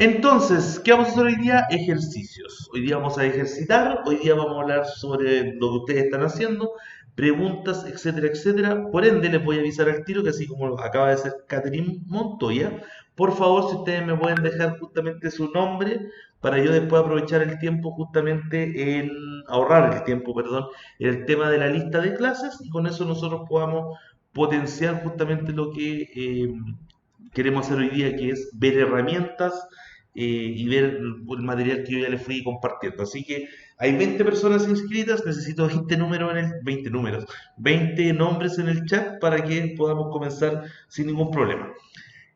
Entonces, ¿qué vamos a hacer hoy día? Ejercicios. Hoy día vamos a ejercitar, hoy día vamos a hablar sobre lo que ustedes están haciendo, preguntas, etcétera, etcétera. Por ende, les voy a avisar al tiro que así como acaba de hacer Catherine Montoya, por favor, si ustedes me pueden dejar justamente su nombre para yo después aprovechar el tiempo justamente en ahorrar el tiempo, perdón, en el tema de la lista de clases y con eso nosotros podamos potenciar justamente lo que queremos hacer hoy día, que es ver herramientas y ver el material que yo ya les fui compartiendo. Así que hay 20 personas inscritas, necesito 20 números en el, 20 números, 20 nombres en el chat para que podamos comenzar sin ningún problema.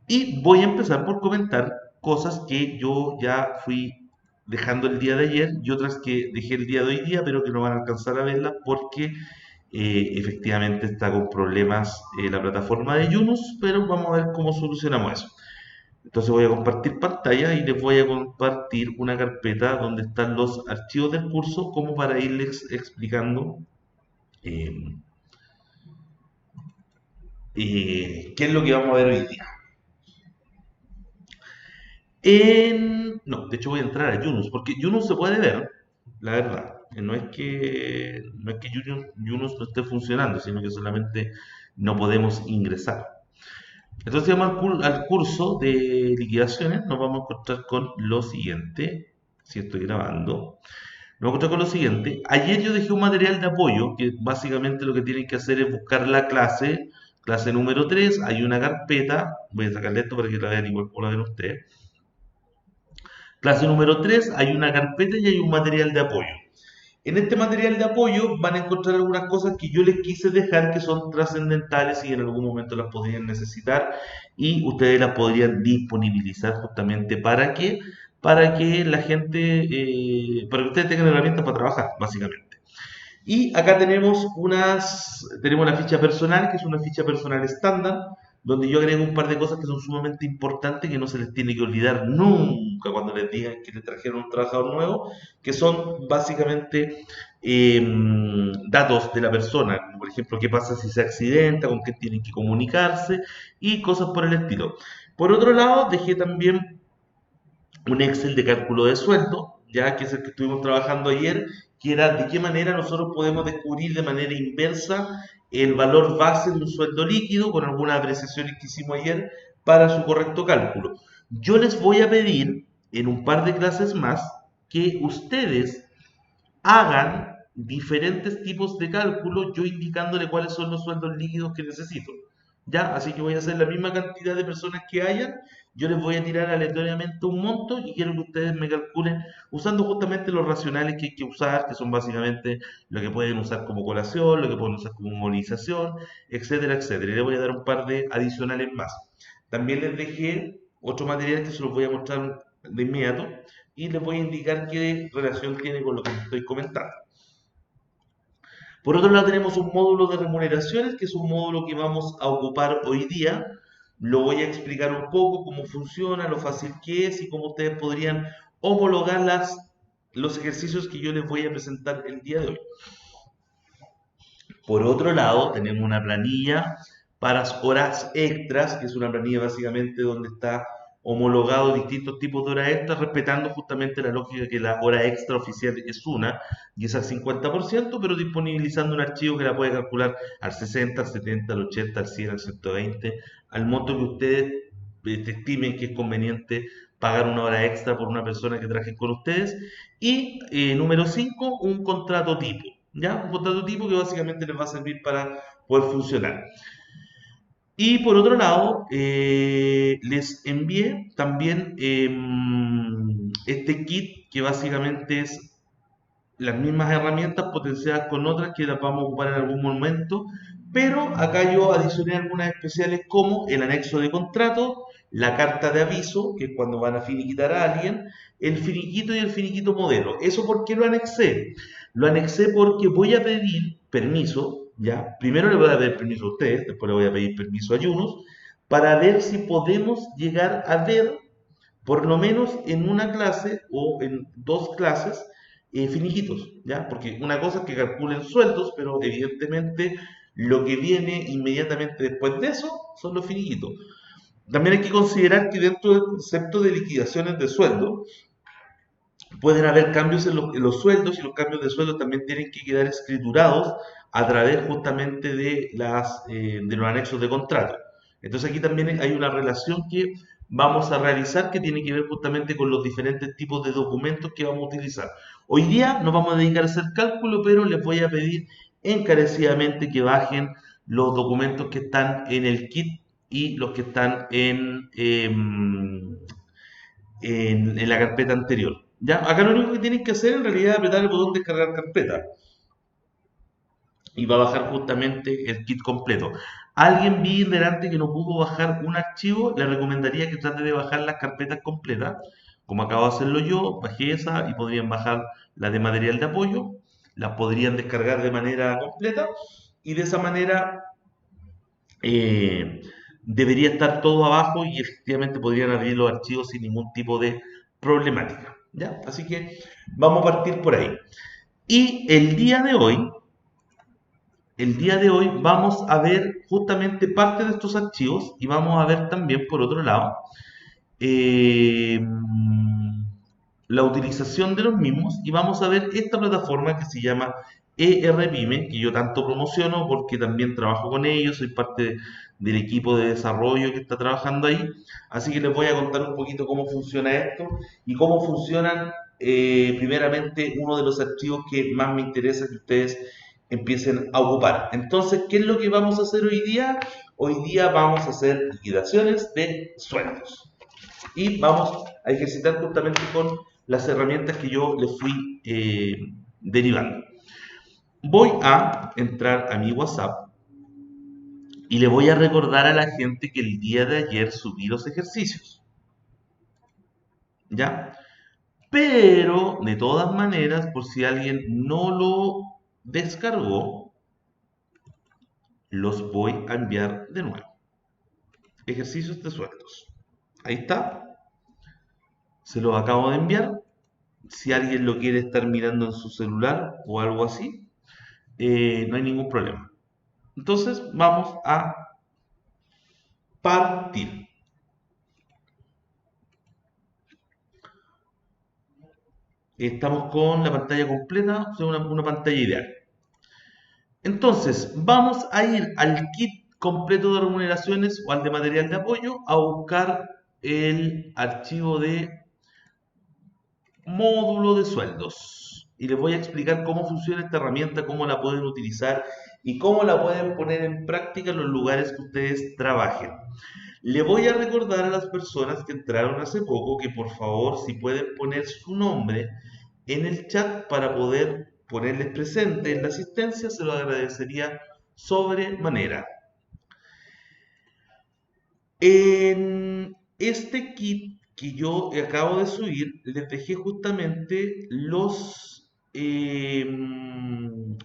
Y voy a empezar por comentar cosas que yo ya fui dejando el día de ayer y otras que dejé el día de hoy día, pero que no van a alcanzar a verlas porque efectivamente está con problemas la plataforma de Yunus, pero vamos a ver cómo solucionamos eso. Entonces voy a compartir pantalla y les voy a compartir una carpeta donde están los archivos del curso como para irles explicando eh, qué es lo que vamos a ver hoy día. No, de hecho voy a entrar a Yunus, porque Yunus se puede ver, la verdad. No es que Yunus no esté funcionando, sino que solamente no podemos ingresar. Entonces, si vamos al curso de liquidaciones, nos vamos a encontrar con lo siguiente. Si estoy grabando. Nos vamos a encontrar con lo siguiente. Ayer yo dejé un material de apoyo, que básicamente lo que tienen que hacer es buscar la clase número 3. Hay una carpeta. Voy a sacarle esto para que la vean igual como la ven ustedes. Clase número 3, hay una carpeta y hay un material de apoyo. En este material de apoyo van a encontrar algunas cosas que yo les quise dejar que son trascendentales y en algún momento las podrían necesitar y ustedes las podrían disponibilizar justamente para que la gente, para que ustedes tengan herramientas para trabajar, básicamente. Y acá tenemos la ficha personal, que es una ficha personal estándar, donde yo agrego un par de cosas que son sumamente importantes, que no se les tiene que olvidar nunca cuando les digan que les trajeron un trabajador nuevo, que son básicamente datos de la persona, como por ejemplo, qué pasa si se accidenta, con qué tienen que comunicarse y cosas por el estilo. Por otro lado, dejé también un Excel de cálculo de sueldo, ya que es el que estuvimos trabajando ayer, que era de qué manera nosotros podemos descubrir de manera inversa el valor base de un sueldo líquido con algunas apreciaciones que hicimos ayer para su correcto cálculo. Yo les voy a pedir en un par de clases más que ustedes hagan diferentes tipos de cálculos, yo indicándole cuáles son los sueldos líquidos que necesito. ¿Ya? Así que voy a hacer la misma cantidad de personas que hayan, yo les voy a tirar aleatoriamente un monto y quiero que ustedes me calculen usando justamente los racionales que hay que usar, que son básicamente lo que pueden usar como colación, lo que pueden usar como movilización, etcétera, etcétera. Y les voy a dar un par de adicionales más. También les dejé otro material que se los voy a mostrar de inmediato y les voy a indicar qué relación tiene con lo que les estoy comentando. Por otro lado tenemos un módulo de remuneraciones, que es un módulo que vamos a ocupar hoy día. Lo voy a explicar un poco cómo funciona, lo fácil que es y cómo ustedes podrían homologar los ejercicios que yo les voy a presentar el día de hoy. Por otro lado, tenemos una planilla para horas extras, que es una planilla básicamente donde está homologado distintos tipos de horas extras, respetando justamente la lógica que la hora extra oficial es una y es al 50%, pero disponibilizando un archivo que la puede calcular al 60, al 70, al 80, al 100, al 120, al monto que ustedes estimen que es conveniente pagar una hora extra por una persona que trabaje con ustedes. Y número 5, un contrato tipo. ¿Ya? Un contrato tipo que básicamente les va a servir para poder funcionar. Y por otro lado, les envié también este kit que básicamente es las mismas herramientas potenciadas con otras que las vamos a ocupar en algún momento, pero acá yo adicioné algunas especiales como el anexo de contrato, la carta de aviso, que es cuando van a finiquitar a alguien, el finiquito y el finiquito modelo. ¿Eso por qué lo anexé? Lo anexé porque voy a pedir permiso, ¿ya? Primero le voy a pedir permiso a ustedes, después le voy a pedir permiso a Yunus, para ver si podemos llegar a ver por lo menos en una clase o en dos clases finiquitos, ¿ya? Porque una cosa es que calculen sueldos, pero evidentemente lo que viene inmediatamente después de eso son los finiquitos. También hay que considerar que dentro del concepto de liquidaciones de sueldo pueden haber cambios en los sueldos y los cambios de sueldo también tienen que quedar escriturados a través justamente de los anexos de contrato. Entonces aquí también hay una relación que vamos a realizar que tiene que ver justamente con los diferentes tipos de documentos que vamos a utilizar. Hoy día nos vamos a dedicar a hacer cálculo, pero les voy a pedir encarecidamente que bajen los documentos que están en el kit y los que están en la carpeta anterior. ¿Ya? Acá lo único que tienen que hacer en realidad es apretar el botón descargar carpeta y va a bajar justamente el kit completo. Alguien vi delante que no pudo bajar un archivo, le recomendaría que trate de bajar las carpetas completas, como acabo de hacerlo yo, bajé esa y podrían bajar la de material de apoyo, las podrían descargar de manera completa y de esa manera eh, debería estar todo abajo y efectivamente podrían abrir los archivos sin ningún tipo de problemática. ¿Ya? Así que vamos a partir por ahí. Y el día de hoy vamos a ver justamente parte de estos archivos y vamos a ver también por otro lado eh, la utilización de los mismos y vamos a ver esta plataforma que se llama ERPyme, que yo tanto promociono porque también trabajo con ellos, soy parte del equipo de desarrollo que está trabajando ahí, así que les voy a contar un poquito cómo funciona esto y cómo funcionan primeramente uno de los archivos que más me interesa que ustedes empiecen a ocupar. Entonces, ¿qué es lo que vamos a hacer hoy día? Hoy día vamos a hacer liquidaciones de sueldos y vamos a ejercitar justamente con las herramientas que yo les fui derivando. Voy a entrar a mi WhatsApp y le voy a recordar a la gente que el día de ayer subí los ejercicios. ¿Ya? Pero, de todas maneras, por si alguien no lo descargó, los voy a enviar de nuevo. Ejercicios de sueldos. Ahí está. Se los acabo de enviar. Si alguien lo quiere estar mirando en su celular o algo así, no hay ningún problema. Entonces vamos a partir. Estamos con la pantalla completa, o sea, una pantalla ideal. Entonces, vamos a ir al kit completo de remuneraciones o al de material de apoyo a buscar el archivo de módulo de sueldos. Y les voy a explicar cómo funciona esta herramienta, cómo la pueden utilizar y cómo la pueden poner en práctica en los lugares que ustedes trabajen. Le voy a recordar a las personas que entraron hace poco que por favor si pueden poner su nombre en el chat para poder ponerles presente en la asistencia, se lo agradecería sobremanera. En este kit que yo acabo de subir, les dejé justamente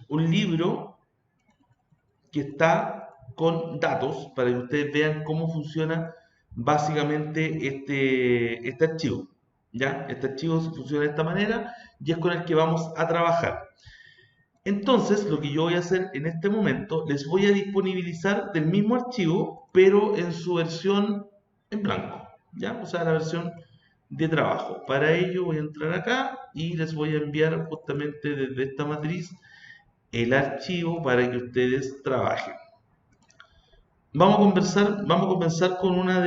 un libro que está con datos para que ustedes vean cómo funciona básicamente este archivo. ¿Ya? Este archivo funciona de esta manera y es con el que vamos a trabajar. Entonces, lo que yo voy a hacer en este momento, les voy a disponibilizar del mismo archivo, pero en su versión en blanco, ¿ya? O sea, la versión de trabajo. Para ello voy a entrar acá y les voy a enviar justamente desde esta matriz el archivo para que ustedes trabajen. Vamos a comenzar con una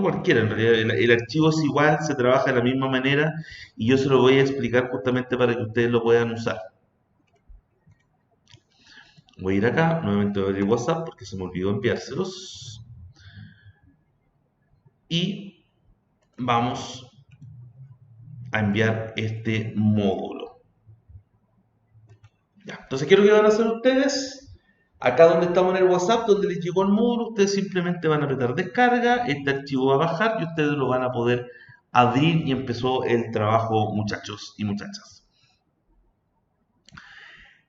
cualquiera en realidad. El archivo es igual, se trabaja de la misma manera y yo se lo voy a explicar justamente para que ustedes lo puedan usar. Voy a ir acá, nuevamente voy a abrir WhatsApp porque se me olvidó enviárselos. Y vamos a enviar este módulo. Ya. Entonces, ¿qué es lo que van a hacer ustedes? Acá donde estamos en el WhatsApp, donde les llegó el módulo, ustedes simplemente van a apretar descarga, este archivo va a bajar y ustedes lo van a poder abrir y empezó el trabajo, muchachos y muchachas.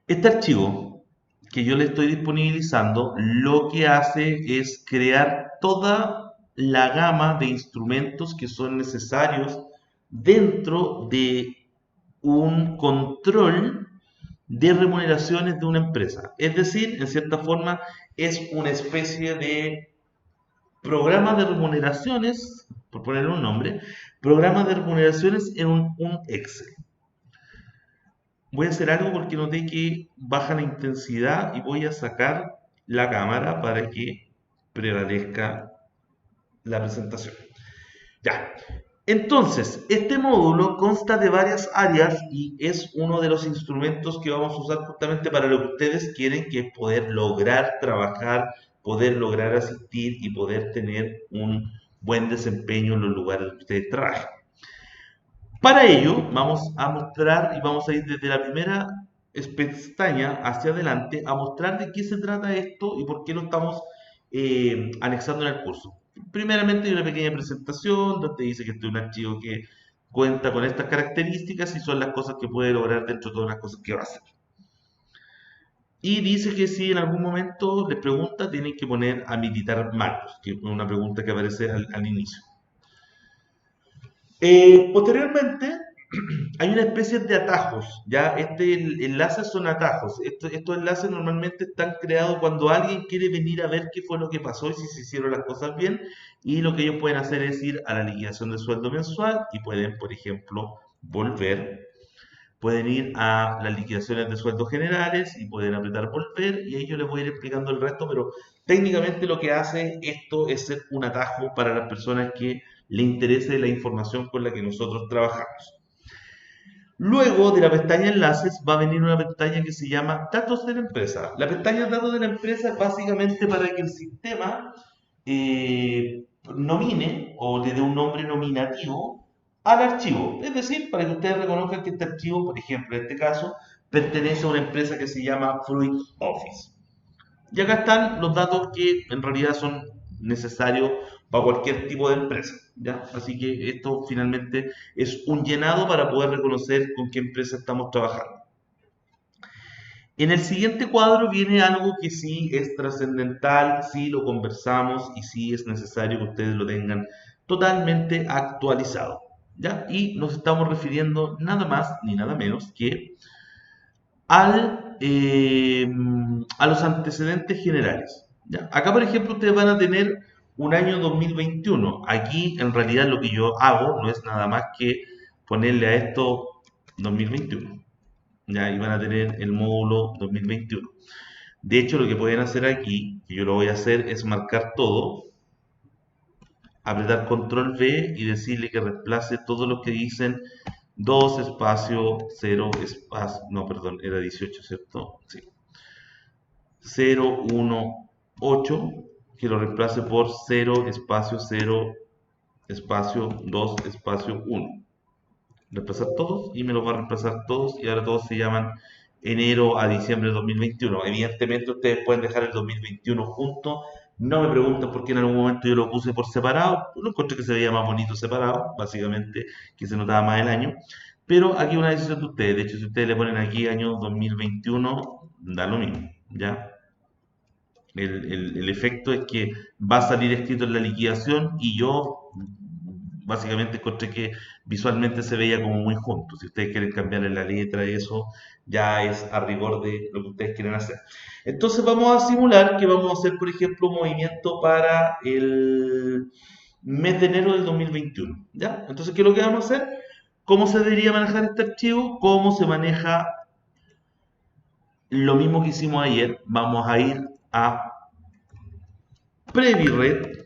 Este archivo que yo le estoy disponibilizando, lo que hace es crear toda la gama de instrumentos que son necesarios dentro de un control de remuneraciones de una empresa. Es decir, en cierta forma, es una especie de programa de remuneraciones, por ponerle un nombre, programa de remuneraciones en un Excel. Voy a hacer algo porque noté que baja la intensidad y voy a sacar la cámara para que prevalezca la presentación. Ya. Entonces, este módulo consta de varias áreas y es uno de los instrumentos que vamos a usar justamente para lo que ustedes quieren, que es poder lograr trabajar, poder lograr asistir y poder tener un buen desempeño en los lugares donde ustedes trabajan. Para ello, vamos a mostrar y vamos a ir desde la primera pestaña hacia adelante a mostrar de qué se trata esto y por qué lo estamos anexando en el curso. Primeramente hay una pequeña presentación donde dice que este es un archivo que cuenta con estas características y son las cosas que puede lograr dentro de todas las cosas que va a hacer. Y dice que si en algún momento les pregunta, tienen que poner habilitar marcos, que es una pregunta que aparece al inicio. Posteriormente, hay una especie de atajos, ¿ya? Enlaces son atajos. Estos enlaces normalmente están creados cuando alguien quiere venir a ver qué fue lo que pasó y si se hicieron las cosas bien. Y lo que ellos pueden hacer es ir a la liquidación de sueldo mensual y pueden, por ejemplo, volver. Pueden ir a las liquidaciones de sueldos generales y pueden apretar volver y ahí yo les voy a ir explicando el resto, pero técnicamente lo que hace esto es ser un atajo para las personas que le interese la información con la que nosotros trabajamos. Luego de la pestaña enlaces va a venir una pestaña que se llama datos de la empresa. La pestaña datos de la empresa es básicamente para que el sistema nomine o le dé un nombre nominativo al archivo. Es decir, para que ustedes reconozcan que este archivo, por ejemplo, en este caso, pertenece a una empresa que se llama Fruit Office. Y acá están los datos que en realidad son necesarios para cualquier tipo de empresa, ¿ya? Así que esto finalmente es un llenado para poder reconocer con qué empresa estamos trabajando. En el siguiente cuadro viene algo que sí es trascendental, sí lo conversamos y sí es necesario que ustedes lo tengan totalmente actualizado, ¿ya? Y nos estamos refiriendo nada más ni nada menos que a los antecedentes generales, ¿ya? Acá, por ejemplo, ustedes van a tener un año 2021. Aquí, en realidad, lo que yo hago no es nada más que ponerle a esto 2021. ¿Ya? Y van a tener el módulo 2021. De hecho, lo que pueden hacer aquí, que yo lo voy a hacer, es marcar todo, apretar control V y decirle que reemplace todo lo que dicen 2 espacio 0 espacio, no, perdón, era 18, ¿cierto? Sí. 0, 1, 8, que lo reemplace por 0 espacio 0 espacio 2 espacio 1. Reemplazar todos y me los va a reemplazar todos y ahora todos se llaman enero a diciembre de 2021. Evidentemente ustedes pueden dejar el 2021 junto. No me preguntan por qué en algún momento yo lo puse por separado. Lo encontré que se veía más bonito separado, básicamente, que se notaba más el año. Pero aquí una decisión de ustedes. De hecho, si ustedes le ponen aquí año 2021, da lo mismo, ¿ya? El efecto es que va a salir escrito en la liquidación y yo básicamente encontré que visualmente se veía como muy junto. Si ustedes quieren cambiarle la letra y eso, ya es a rigor de lo que ustedes quieren hacer. Entonces vamos a simular que vamos a hacer, por ejemplo, un movimiento para el mes de enero del 2021. ¿Ya? Entonces, ¿qué es lo que vamos a hacer? ¿Cómo se debería manejar este archivo? ¿Cómo se maneja lo mismo que hicimos ayer? Vamos a ir a PreviRed,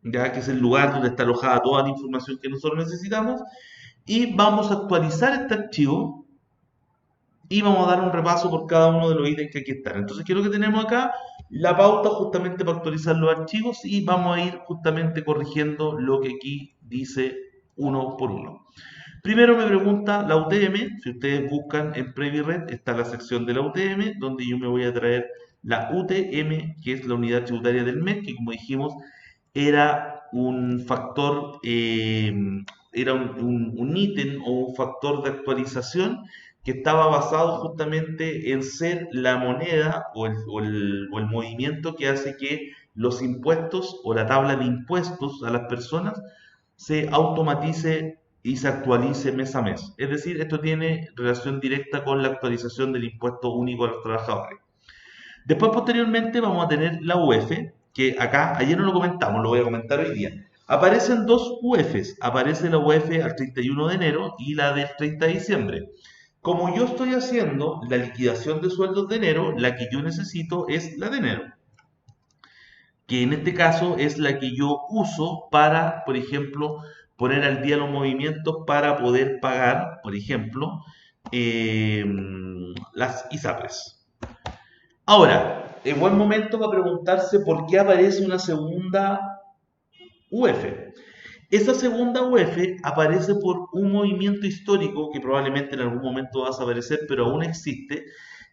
ya que es el lugar donde está alojada toda la información que nosotros necesitamos, y vamos a actualizar este archivo y vamos a dar un repaso por cada uno de los ítems que aquí están. Entonces, ¿qué es lo que tenemos acá? La pauta justamente para actualizar los archivos y vamos a ir justamente corrigiendo lo que aquí dice uno por uno. Primero me pregunta la UTM, si ustedes buscan en PreviRed está la sección de la UTM, donde yo me voy a traer la UTM, que es la unidad tributaria del mes, que como dijimos era un factor, era un ítem o un factor de actualización que estaba basado justamente en ser la moneda o el movimiento que hace que los impuestos o la tabla de impuestos a las personas se automatice y se actualice mes a mes. Es decir, esto tiene relación directa con la actualización del impuesto único a los trabajadores. Después, posteriormente, vamos a tener la UF, que acá, ayer no lo comentamos, lo voy a comentar hoy día. Aparecen dos UEFs, aparece la UEF al 31 de enero y la del 30 de diciembre. Como yo estoy haciendo la liquidación de sueldos de enero, la que yo necesito es la de enero, que en este caso es la que yo uso para, por ejemplo, poner al día los movimientos para poder pagar, por ejemplo, eh, las ISAPRES. Ahora, es buen momento para preguntarse por qué aparece una segunda UF. Esa segunda UF aparece por un movimiento histórico que probablemente en algún momento va a desaparecer, pero aún existe,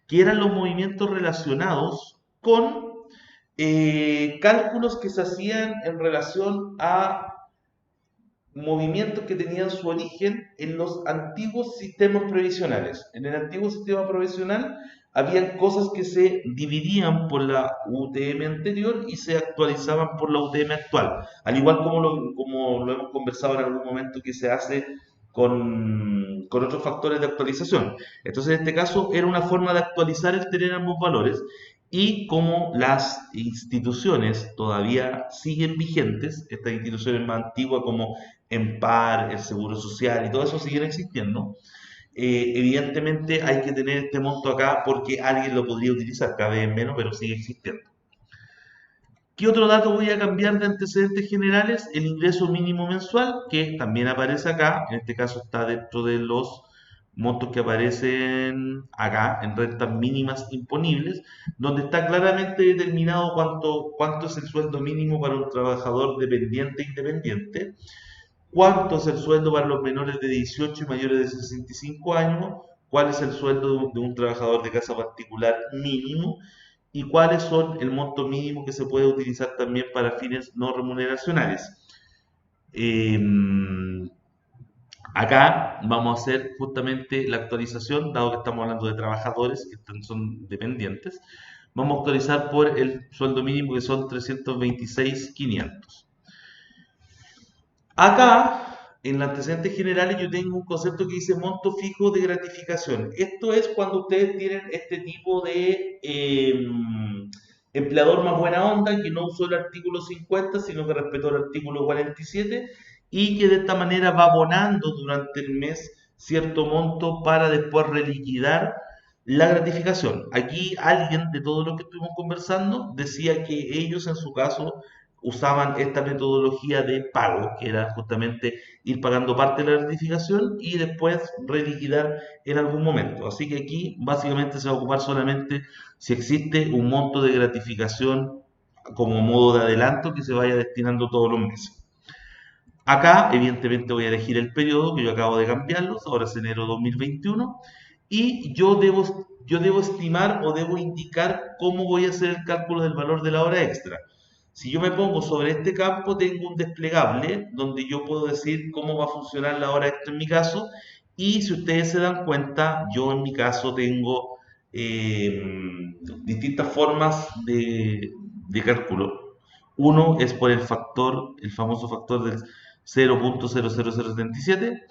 que eran los movimientos relacionados con cálculos que se hacían en relación a movimientos que tenían su origen en los antiguos sistemas previsionales. En el antiguo sistema previsional habían cosas que se dividían por la UTM anterior y se actualizaban por la UTM actual, al igual como lo hemos conversado en algún momento que se hace con otros factores de actualización. Entonces, en este caso, era una forma de actualizar el tener ambos valores y como las instituciones todavía siguen vigentes, estas instituciones más antiguas como EMPAR, el Seguro Social y todo eso siguen existiendo, evidentemente hay que tener este monto acá porque alguien lo podría utilizar, cada vez menos, pero sigue existiendo. ¿Qué otro dato voy a cambiar de antecedentes generales? El ingreso mínimo mensual, que también aparece acá, en este caso está dentro de los montos que aparecen acá en rentas mínimas imponibles, donde está claramente determinado cuánto es el sueldo mínimo para un trabajador dependiente e independiente, cuánto es el sueldo para los menores de 18 y mayores de 65 años, cuál es el sueldo de un trabajador de casa particular mínimo y cuáles son el monto mínimo que se puede utilizar también para fines no remuneracionales. Eh, Acá vamos a hacer justamente la actualización, dado que estamos hablando de trabajadores que son dependientes, vamos a actualizar por el sueldo mínimo que son 326.500. Acá, en los antecedentes generales, yo tengo un concepto que dice monto fijo de gratificación. Esto es cuando ustedes tienen este tipo de empleador más buena onda, que no usó el artículo 50, sino que respetó el artículo 47 y que de esta manera va abonando durante el mes cierto monto para después reliquidar la gratificación. Aquí alguien de todo lo que estuvimos conversando decía que ellos en su caso usaban esta metodología de pago, que era justamente ir pagando parte de la gratificación y después reliquidar en algún momento. Así que aquí básicamente se va a ocupar solamente si existe un monto de gratificación como modo de adelanto que se vaya destinando todos los meses. Acá, evidentemente, voy a elegir el periodo que yo acabo de cambiarlos, ahora es enero 2021, y yo debo estimar o debo indicar cómo voy a hacer el cálculo del valor de la hora extra. Si yo me pongo sobre este campo, tengo un desplegable donde yo puedo decir cómo va a funcionar la hora extra en mi caso, y si ustedes se dan cuenta, yo en mi caso tengo distintas formas de cálculo. Uno es por el famoso factor del 0.00077.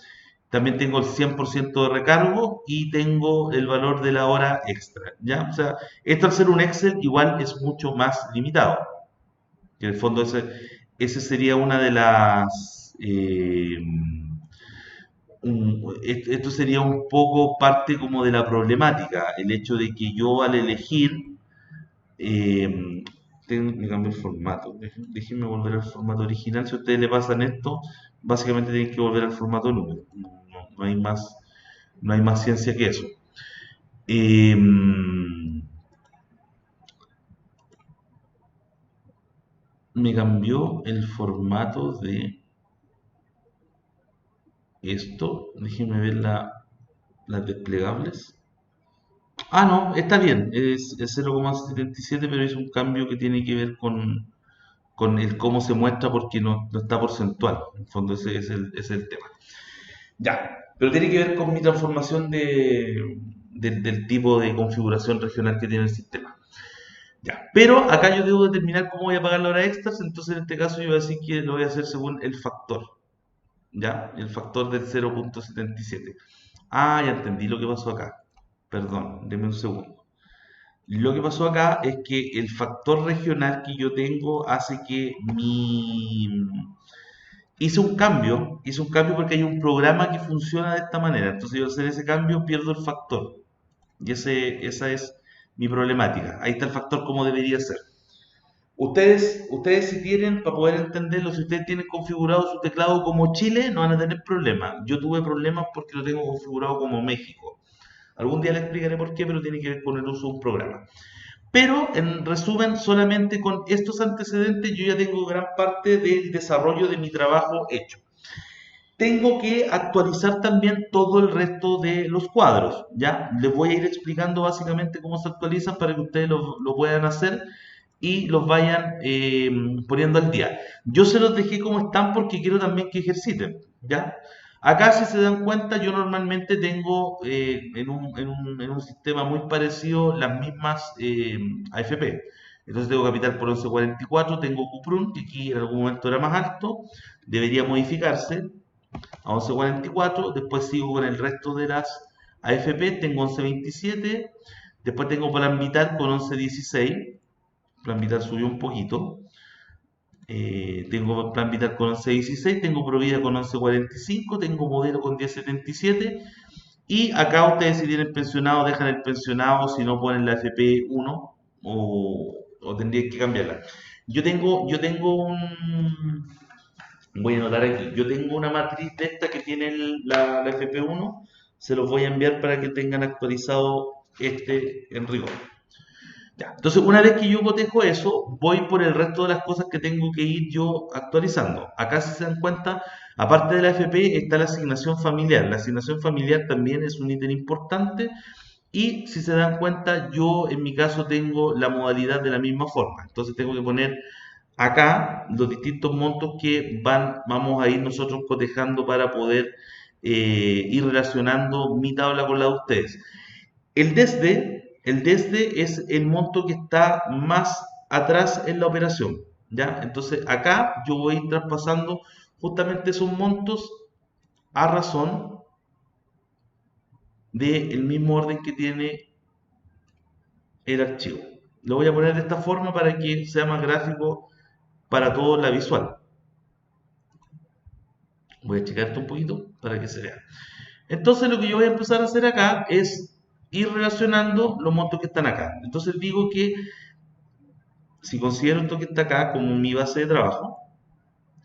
También tengo el 100% de recargo y tengo el valor de la hora extra, ¿ya? O sea, esto al ser un Excel igual es mucho más limitado. Que en el fondo ese sería una de las... esto sería un poco parte como de la problemática, el hecho de que yo al elegir eh, me cambió el formato. Déjenme volver al formato original. Si a ustedes le pasan esto, básicamente tienen que volver al formato número. No hay más ciencia que eso. Eh, Me cambió el formato de esto. Déjenme ver las desplegables. Ah, no, está bien. Es 0,77, pero es un cambio que tiene que ver con el cómo se muestra porque no está porcentual. En el fondo ese es el tema. Ya, pero tiene que ver con mi transformación del tipo de configuración regional que tiene el sistema. Ya, pero acá yo debo determinar cómo voy a pagar la hora extras, entonces en este caso yo voy a decir que lo voy a hacer según el factor, ¿ya? El factor del 0.77. Ah, ya entendí lo que pasó acá. Perdón, denme un segundo. Lo que pasó acá es que el factor regional que yo tengo hace que hice un cambio porque hay un programa que funciona de esta manera. Entonces yo al hacer ese cambio pierdo el factor. Y esa es mi problemática. Ahí está el factor como debería ser. Ustedes si tienen, para poder entenderlo, si ustedes tienen configurado su teclado como Chile, no van a tener problemas. Yo tuve problemas porque lo tengo configurado como México. Algún día les explicaré por qué, pero tiene que ver con el uso de un programa. Pero en resumen, solamente con estos antecedentes yo ya tengo gran parte del desarrollo de mi trabajo hecho. Tengo que actualizar también todo el resto de los cuadros, ¿ya? Les voy a ir explicando básicamente cómo se actualizan para que ustedes lo puedan hacer y los vayan poniendo al día. Yo se los dejé como están porque quiero también que ejerciten, ¿ya? Acá, si se dan cuenta, yo normalmente tengo en un sistema muy parecido las mismas AFP. Entonces tengo Capital por 1144, tengo Cuprun, que aquí en algún momento era más alto, debería modificarse a 1144, después sigo con el resto de las AFP, tengo 1127, después tengo Plan Vital con 1116, Plan Vital subió un poquito, tengo Plan Vital con 1116, tengo Provida con 1145, tengo Modelo con 1077 y acá ustedes si tienen pensionado dejan el pensionado, si no ponen la FP1 o tendrían que cambiarla. Yo tengo voy a anotar aquí, yo tengo una matriz de esta que tiene la FP1, se los voy a enviar para que tengan actualizado este en rigor. Ya, entonces, una vez que yo cotejo eso, voy por el resto de las cosas que tengo que ir yo actualizando. Acá, si se dan cuenta, aparte de la FP, está la asignación familiar. La asignación familiar también es un ítem importante. Y si se dan cuenta, yo en mi caso tengo la modalidad de la misma forma. Entonces, tengo que poner acá los distintos montos que vamos a ir nosotros cotejando para poder ir relacionando mi tabla con la de ustedes. El desde es el monto que está más atrás en la operación, ¿ya? Entonces acá yo voy a ir traspasando justamente esos montos a razón del mismo orden que tiene el archivo. Lo voy a poner de esta forma para que sea más gráfico para toda la visual. Voy a checar esto un poquito para que se vea. Entonces lo que yo voy a empezar a hacer acá es ir relacionando los montos que están acá. Entonces digo que si considero esto que está acá como mi base de trabajo,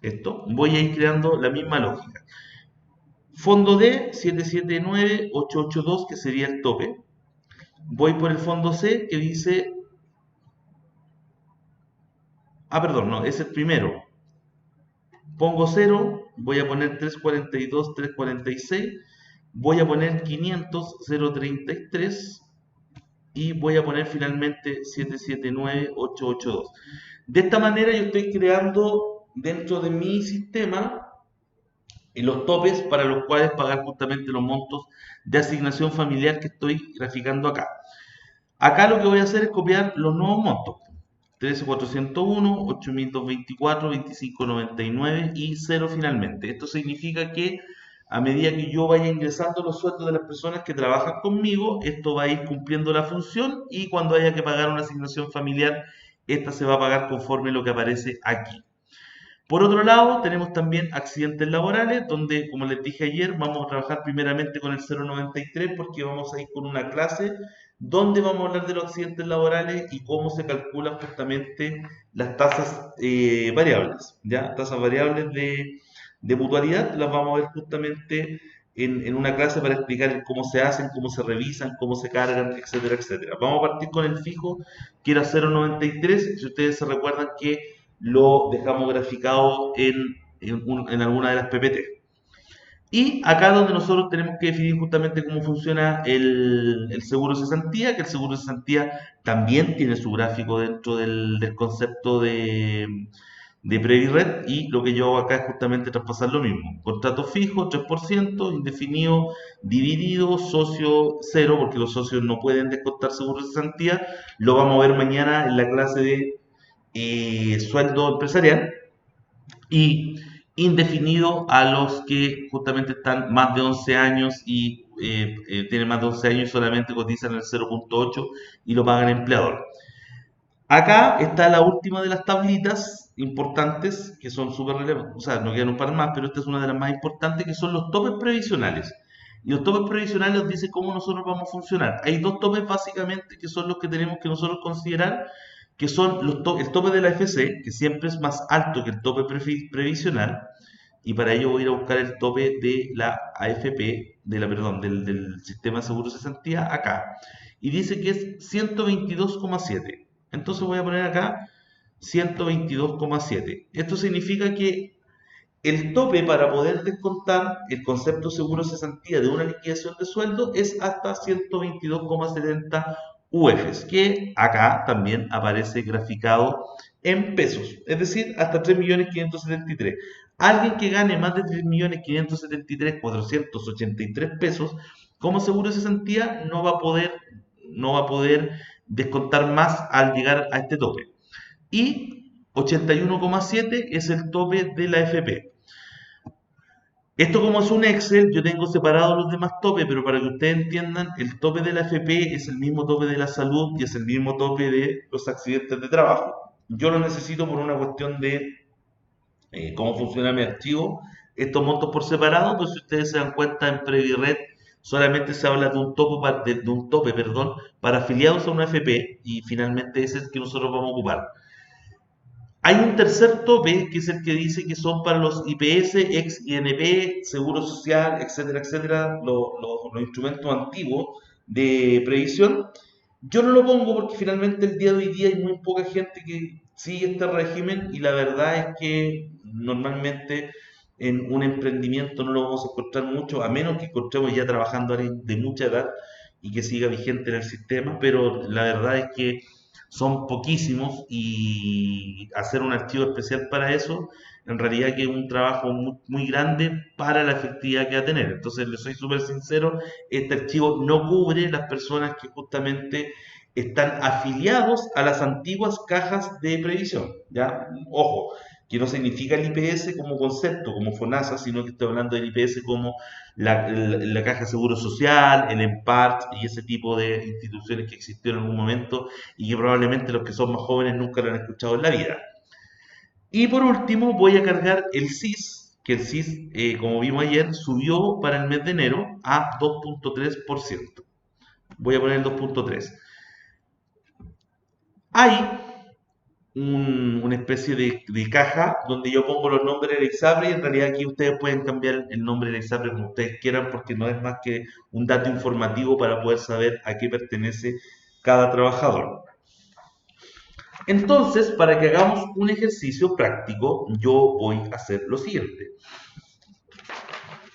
esto, voy a ir creando la misma lógica. Fondo D, 779882, que sería el tope. Voy por el fondo C, que dice... Ah, perdón, no, es el primero. Pongo 0, voy a poner 342, 346. Voy a poner 500, 033. Y voy a poner finalmente 779882. De esta manera yo estoy creando dentro de mi sistema los topes para los cuales pagar justamente los montos de asignación familiar que estoy graficando acá. Acá lo que voy a hacer es copiar los nuevos montos. 13.401, 8.224, 25.99 y 0 finalmente. Esto significa que a medida que yo vaya ingresando los sueldos de las personas que trabajan conmigo, esto va a ir cumpliendo la función y cuando haya que pagar una asignación familiar, esta se va a pagar conforme lo que aparece aquí. Por otro lado, tenemos también accidentes laborales, donde, como les dije ayer, vamos a trabajar primeramente con el 093 porque vamos a ir con una clase donde vamos a hablar de los accidentes laborales y cómo se calculan justamente las tasas variables, ¿ya? Tasas variables de mutualidad las vamos a ver justamente en una clase para explicar cómo se hacen, cómo se revisan, cómo se cargan, etcétera, etcétera. Vamos a partir con el fijo, que era 093, si ustedes se recuerdan que lo dejamos graficado en alguna de las PPT. Y acá donde nosotros tenemos que definir justamente cómo funciona el seguro de cesantía, que el seguro de cesantía también tiene su gráfico dentro del concepto de Previred, y lo que yo hago acá es justamente traspasar lo mismo. Contrato fijo, 3%, indefinido, dividido, socio 0, porque los socios no pueden descontar seguro de cesantía. Lo vamos a ver mañana en la clase de sueldo empresarial, y indefinido a los que justamente están más de 11 años y tiene más de 11 años y solamente cotizan el 0,8 y lo paga el empleador. Acá está la última de las tablitas importantes que son súper relevantes, o sea, no quedan un par más, pero esta es una de las más importantes que son los topes previsionales. Y los topes previsionales nos dicen cómo nosotros vamos a funcionar. Hay dos topes básicamente que son los que tenemos que nosotros considerar, que son el tope de la FC, que siempre es más alto que el tope previsional, y para ello voy a ir a buscar el tope de la AFP, perdón, del sistema de seguro de cesantía acá. Y dice que es 122,7. Entonces voy a poner acá 122,7. Esto significa que el tope para poder descontar el concepto seguro de cesantía de una liquidación de sueldo es hasta 122,70 UFs, que acá también aparece graficado en pesos, es decir, hasta 3.573.000. Alguien que gane más de 3.573.483 pesos como seguro de cesantía no va a poder descontar más al llegar a este tope. Y 81,7 es el tope de la FP. Esto como es un Excel, yo tengo separados los demás topes, pero para que ustedes entiendan, el tope de la FP es el mismo tope de la salud y es el mismo tope de los accidentes de trabajo. Yo lo necesito por una cuestión de cómo funciona mi archivo, estos montos por separado, pues si ustedes se dan cuenta en PreviRed solamente se habla de un tope, perdón, para afiliados a una FP y finalmente ese es el que nosotros vamos a ocupar. Hay un tercer tope que es el que dice que son para los IPS, ex INP, Seguro Social, etcétera, etcétera, los instrumentos antiguos de previsión. Yo no lo pongo porque finalmente el día de hoy día hay muy poca gente que sigue este régimen y la verdad es que normalmente en un emprendimiento no lo vamos a encontrar mucho, a menos que encontremos ya trabajando a alguien de mucha edad y que siga vigente en el sistema, pero la verdad es que son poquísimos y hacer un archivo especial para eso, en realidad que es un trabajo muy, muy grande para la efectividad que va a tener. Entonces, le soy súper sincero, este archivo no cubre las personas que justamente están afiliados a las antiguas cajas de previsión. ¿Ya? Ojo, que no significa el IPS como concepto, como FONASA, sino que estoy hablando del IPS como la Caja de Seguro Social, el EMPART y ese tipo de instituciones que existieron en algún momento y que probablemente los que son más jóvenes nunca lo han escuchado en la vida. Y por último voy a cargar el CIS, que el CIS, como vimos ayer, subió para el mes de enero a 2,3%. Voy a poner el 2,3. Hay una especie de caja donde yo pongo los nombres del ISAPRE y en realidad aquí ustedes pueden cambiar el nombre del ISAPRE como ustedes quieran porque no es más que un dato informativo para poder saber a qué pertenece cada trabajador. Entonces, para que hagamos un ejercicio práctico, yo voy a hacer lo siguiente.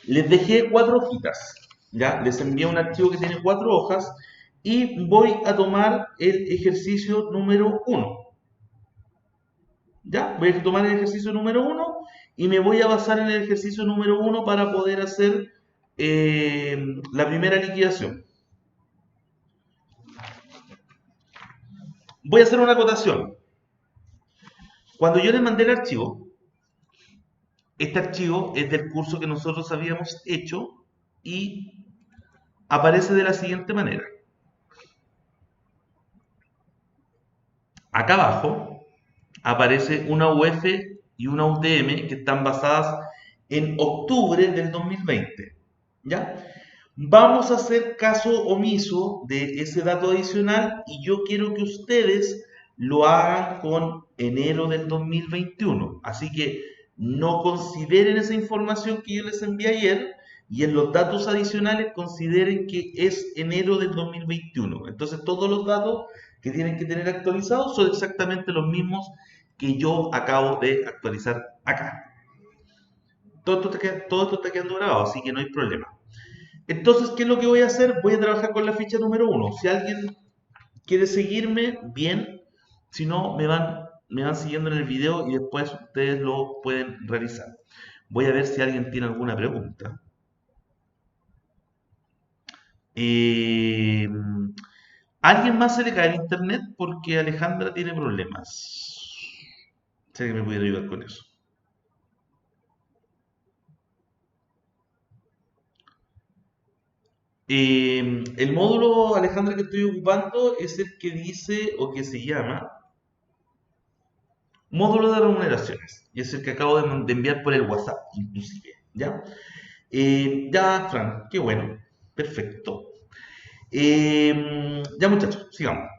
Les dejé 4 hojitas, ¿ya? Les envié un archivo que tiene 4 hojas y voy a tomar el ejercicio número 1. ¿Ya? Voy a tomar el ejercicio número 1 y me voy a basar en el ejercicio número 1 para poder hacer la primera liquidación. Voy a hacer una acotación. Cuando yo les mandé el archivo, este archivo es del curso que nosotros habíamos hecho y aparece de la siguiente manera. Acá abajo aparece una UF y una UTM que están basadas en octubre del 2020. ¿Ya? Vamos a hacer caso omiso de ese dato adicional y yo quiero que ustedes lo hagan con enero del 2021. Así que no consideren esa información que yo les envié ayer y en los datos adicionales consideren que es enero del 2021. Entonces todos los datos que tienen que tener actualizados son exactamente los mismos que yo acabo de actualizar acá. Todo esto está quedando grabado, así que no hay problema. Entonces, ¿qué es lo que voy a hacer? Voy a trabajar con la ficha número 1. Si alguien quiere seguirme, bien. Si no, me van siguiendo en el video y después ustedes lo pueden realizar. Voy a ver si alguien tiene alguna pregunta. Eh, ¿Alguien más se le cae el internet? Porque Alejandra tiene problemas. Sé que me puede ayudar con eso. El módulo, Alejandra, que estoy ocupando es el que dice o que se llama módulo de remuneraciones. Y es el que acabo de enviar por el WhatsApp, inclusive. ¿Ya? Ya, Fran, qué bueno. Perfecto. Ya, muchachos, sigamos.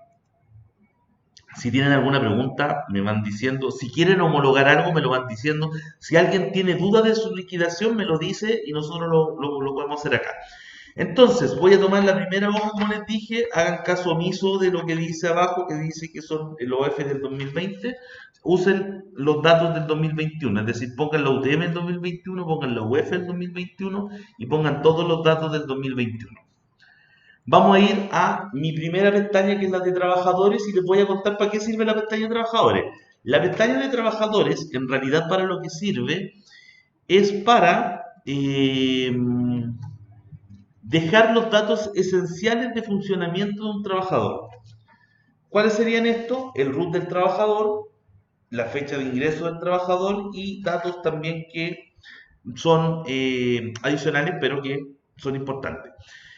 Si tienen alguna pregunta, me van diciendo. Si quieren homologar algo, me lo van diciendo. Si alguien tiene duda de su liquidación, me lo dice y nosotros lo podemos hacer acá. Entonces, voy a tomar la primera hoja, como les dije. Hagan caso omiso de lo que dice abajo, que dice que son los OF del 2020. Usen los datos del 2021, es decir, pongan la UTM del 2021, pongan la UF del 2021 y pongan todos los datos del 2021. Vamos a ir a mi primera pestaña, que es la de trabajadores, y les voy a contar para qué sirve la pestaña de trabajadores. La pestaña de trabajadores, en realidad, para lo que sirve es para dejar los datos esenciales de funcionamiento de un trabajador. ¿Cuáles serían estos? El RUT del trabajador, la fecha de ingreso del trabajador y datos también que son adicionales, pero que son importantes.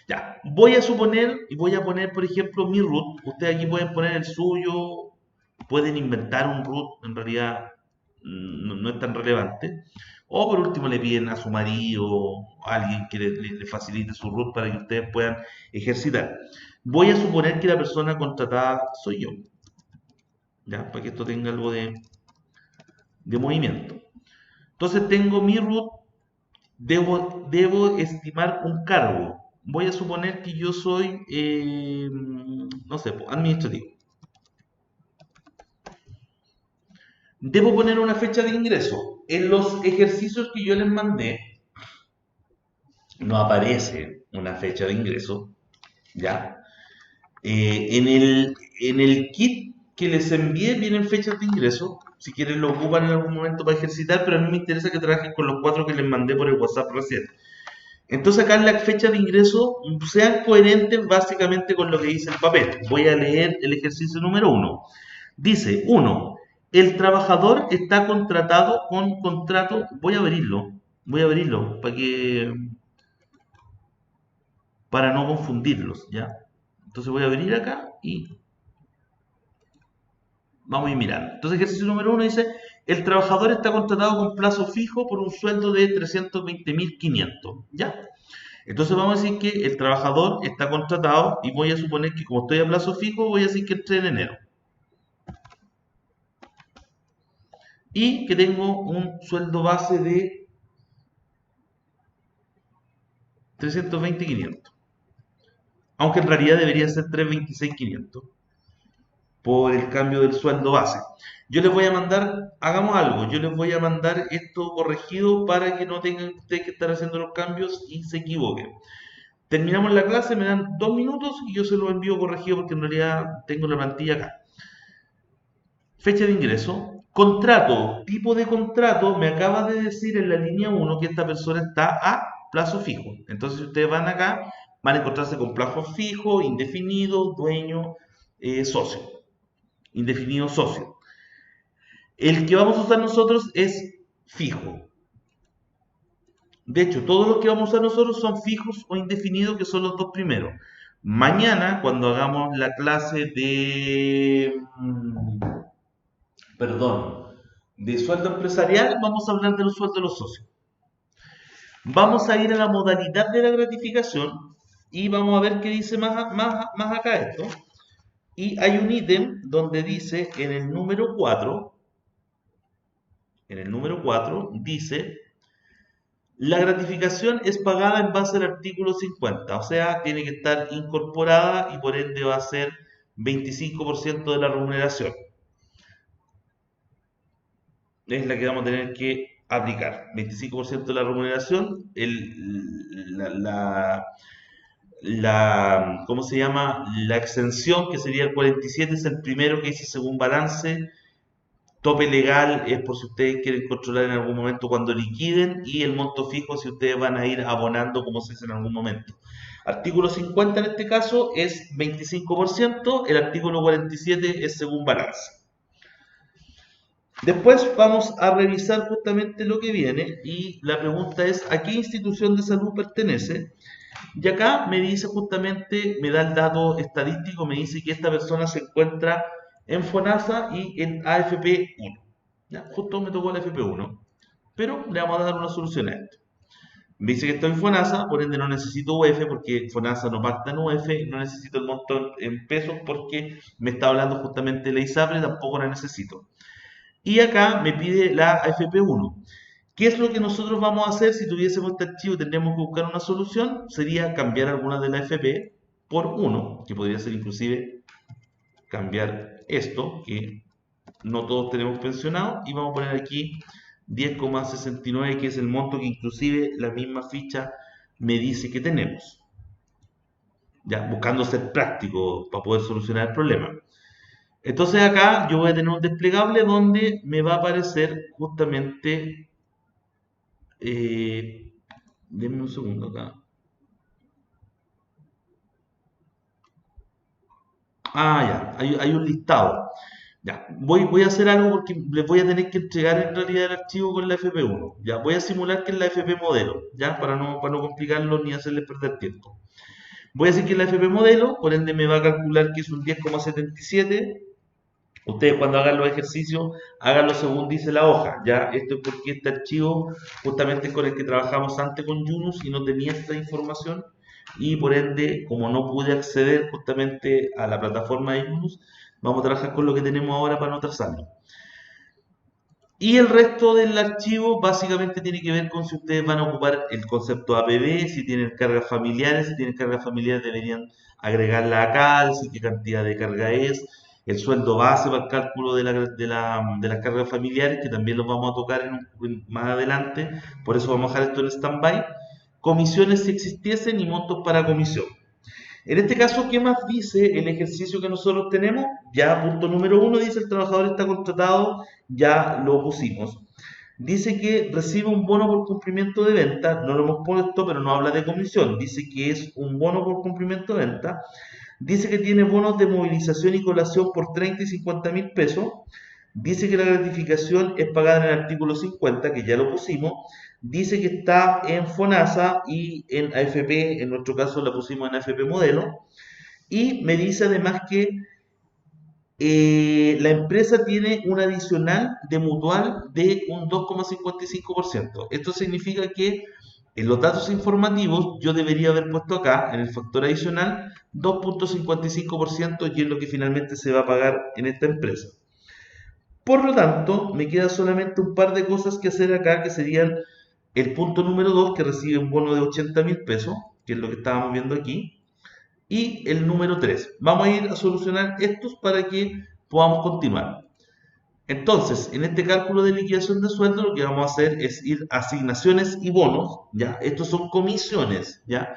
Ya, voy a suponer y voy a poner, por ejemplo, mi root. Ustedes aquí pueden poner el suyo, pueden inventar un root, en realidad no es tan relevante. O por último le piden a su marido o a alguien que le facilite su root para que ustedes puedan ejercitar. Voy a suponer que la persona contratada soy yo, ¿ya? Para que esto tenga algo de movimiento. Entonces tengo mi root, debo estimar un cargo. Voy a suponer que yo soy, no sé, administrativo. Debo poner una fecha de ingreso. En los ejercicios que yo les mandé, no aparece una fecha de ingreso, ¿ya? En el kit que les envié vienen fechas de ingreso. Si quieren lo ocupan en algún momento para ejercitar, pero a mí me interesa que trabajen con los 4 que les mandé por el WhatsApp recién. Entonces acá en la fecha de ingreso sean coherentes básicamente con lo que dice el papel. Voy a leer el ejercicio número 1. Dice, 1. El trabajador está contratado con contrato. Voy a abrirlo para no confundirlos, ¿ya? Entonces voy a abrir acá y vamos a ir mirando. Entonces ejercicio número 1 dice, el trabajador está contratado con plazo fijo por un sueldo de 320.500, ¿ya? Entonces vamos a decir que el trabajador está contratado y voy a suponer que como estoy a plazo fijo, voy a decir que entre en enero. Y que tengo un sueldo base de 320.500. Aunque en realidad debería ser 326.500 por el cambio del sueldo base. Yo les voy a mandar, hagamos algo, yo les voy a mandar esto corregido para que no tengan ustedes que estar haciendo los cambios y se equivoquen. Terminamos la clase, me dan 2 minutos y yo se lo envío corregido porque en realidad tengo la plantilla acá. Fecha de ingreso. Contrato. Tipo de contrato. Me acaba de decir en la línea 1 que esta persona está a plazo fijo. Entonces, si ustedes van acá, van a encontrarse con plazo fijo, indefinido, dueño, socio. Indefinido, socio. El que vamos a usar nosotros es fijo. De hecho, todos los que vamos a usar nosotros son fijos o indefinidos, que son los dos primeros. Mañana, cuando hagamos la clase de sueldo empresarial, vamos a hablar de los sueldos de los socios. Vamos a ir a la modalidad de la gratificación y vamos a ver qué dice más acá esto. Y hay un ítem donde dice en el número 4 dice, la gratificación es pagada en base al artículo 50, o sea, tiene que estar incorporada y por ende va a ser 25% de la remuneración. Es la que vamos a tener que aplicar. 25% de la remuneración, ¿cómo se llama? La exención, que sería el 47, es el primero que dice según balance. Tope legal es por si ustedes quieren controlar en algún momento cuando liquiden, y el monto fijo si ustedes van a ir abonando como se hace en algún momento. Artículo 50 en este caso es 25%, el artículo 47 es según balance. Después vamos a revisar justamente lo que viene y la pregunta es ¿a qué institución de salud pertenece? Y acá me dice justamente, me da el dato estadístico, me dice que esta persona se encuentra en FONASA y en AFP 1. ¿Ya? Justo me tocó el AFP 1, pero le vamos a dar una solución a esto. Me dice que estoy en FONASA, por ende no necesito UF porque FONASA no pacta en UF, no necesito el montón en pesos porque me está hablando justamente de la ISAPRE, tampoco la necesito. Y acá me pide la AFP1. ¿Qué es lo que nosotros vamos a hacer si tuviésemos este archivo y tendríamos que buscar una solución? Sería cambiar algunas de la AFP por 1, que podría ser inclusive cambiar esto, que no todos tenemos pensionado, y vamos a poner aquí 10,69, que es el monto que inclusive la misma ficha me dice que tenemos. Ya, buscando ser práctico para poder solucionar el problema. Entonces acá yo voy a tener un desplegable donde me va a aparecer justamente, denme un segundo acá. Ah, ya, hay un listado. Ya, voy a hacer algo porque les voy a tener que entregar en realidad el archivo con la FP1. Ya, voy a simular que es la FP modelo, ya, para no complicarlo ni hacerles perder tiempo. Voy a decir que es la FP modelo, por ende me va a calcular que es un 10,77. Ustedes cuando hagan los ejercicios, háganlo según dice la hoja, ¿ya? Esto es porque este archivo justamente es con el que trabajamos antes con Yunus y no tenía esta información y por ende, como no pude acceder justamente a la plataforma de Yunus, vamos a trabajar con lo que tenemos ahora para no trazarlo. Y el resto del archivo básicamente tiene que ver con si ustedes van a ocupar el concepto APB, si tienen cargas familiares, si tienen cargas familiares deberían agregarla acá, decir qué cantidad de carga es, el sueldo base para el cálculo de las cargas familiares, que también los vamos a tocar más adelante, por eso vamos a dejar esto en stand-by, comisiones si existiesen y montos para comisión. En este caso, ¿qué más dice el ejercicio que nosotros tenemos? Ya, punto número uno, dice el trabajador está contratado, ya lo pusimos. Dice que recibe un bono por cumplimiento de venta, no lo hemos puesto, pero no habla de comisión, dice que es un bono por cumplimiento de venta. Dice que tiene bonos de movilización y colación por 30 y 50 mil pesos. Dice que la gratificación es pagada en el artículo 50, que ya lo pusimos. Dice que está en FONASA y en AFP, en nuestro caso la pusimos en AFP modelo. Y me dice además que la empresa tiene un adicional de mutual de un 2,55%. Esto significa que en los datos informativos yo debería haber puesto acá, en el factor adicional, 2,55% y es lo que finalmente se va a pagar en esta empresa. Por lo tanto, me queda solamente un par de cosas que hacer acá, que serían el punto número 2, que recibe un bono de 80 mil pesos, que es lo que estábamos viendo aquí, y el número 3. Vamos a ir a solucionar estos para que podamos continuar. Entonces, en este cálculo de liquidación de sueldo, lo que vamos a hacer es ir a asignaciones y bonos, ¿ya? Estos son comisiones, ¿ya?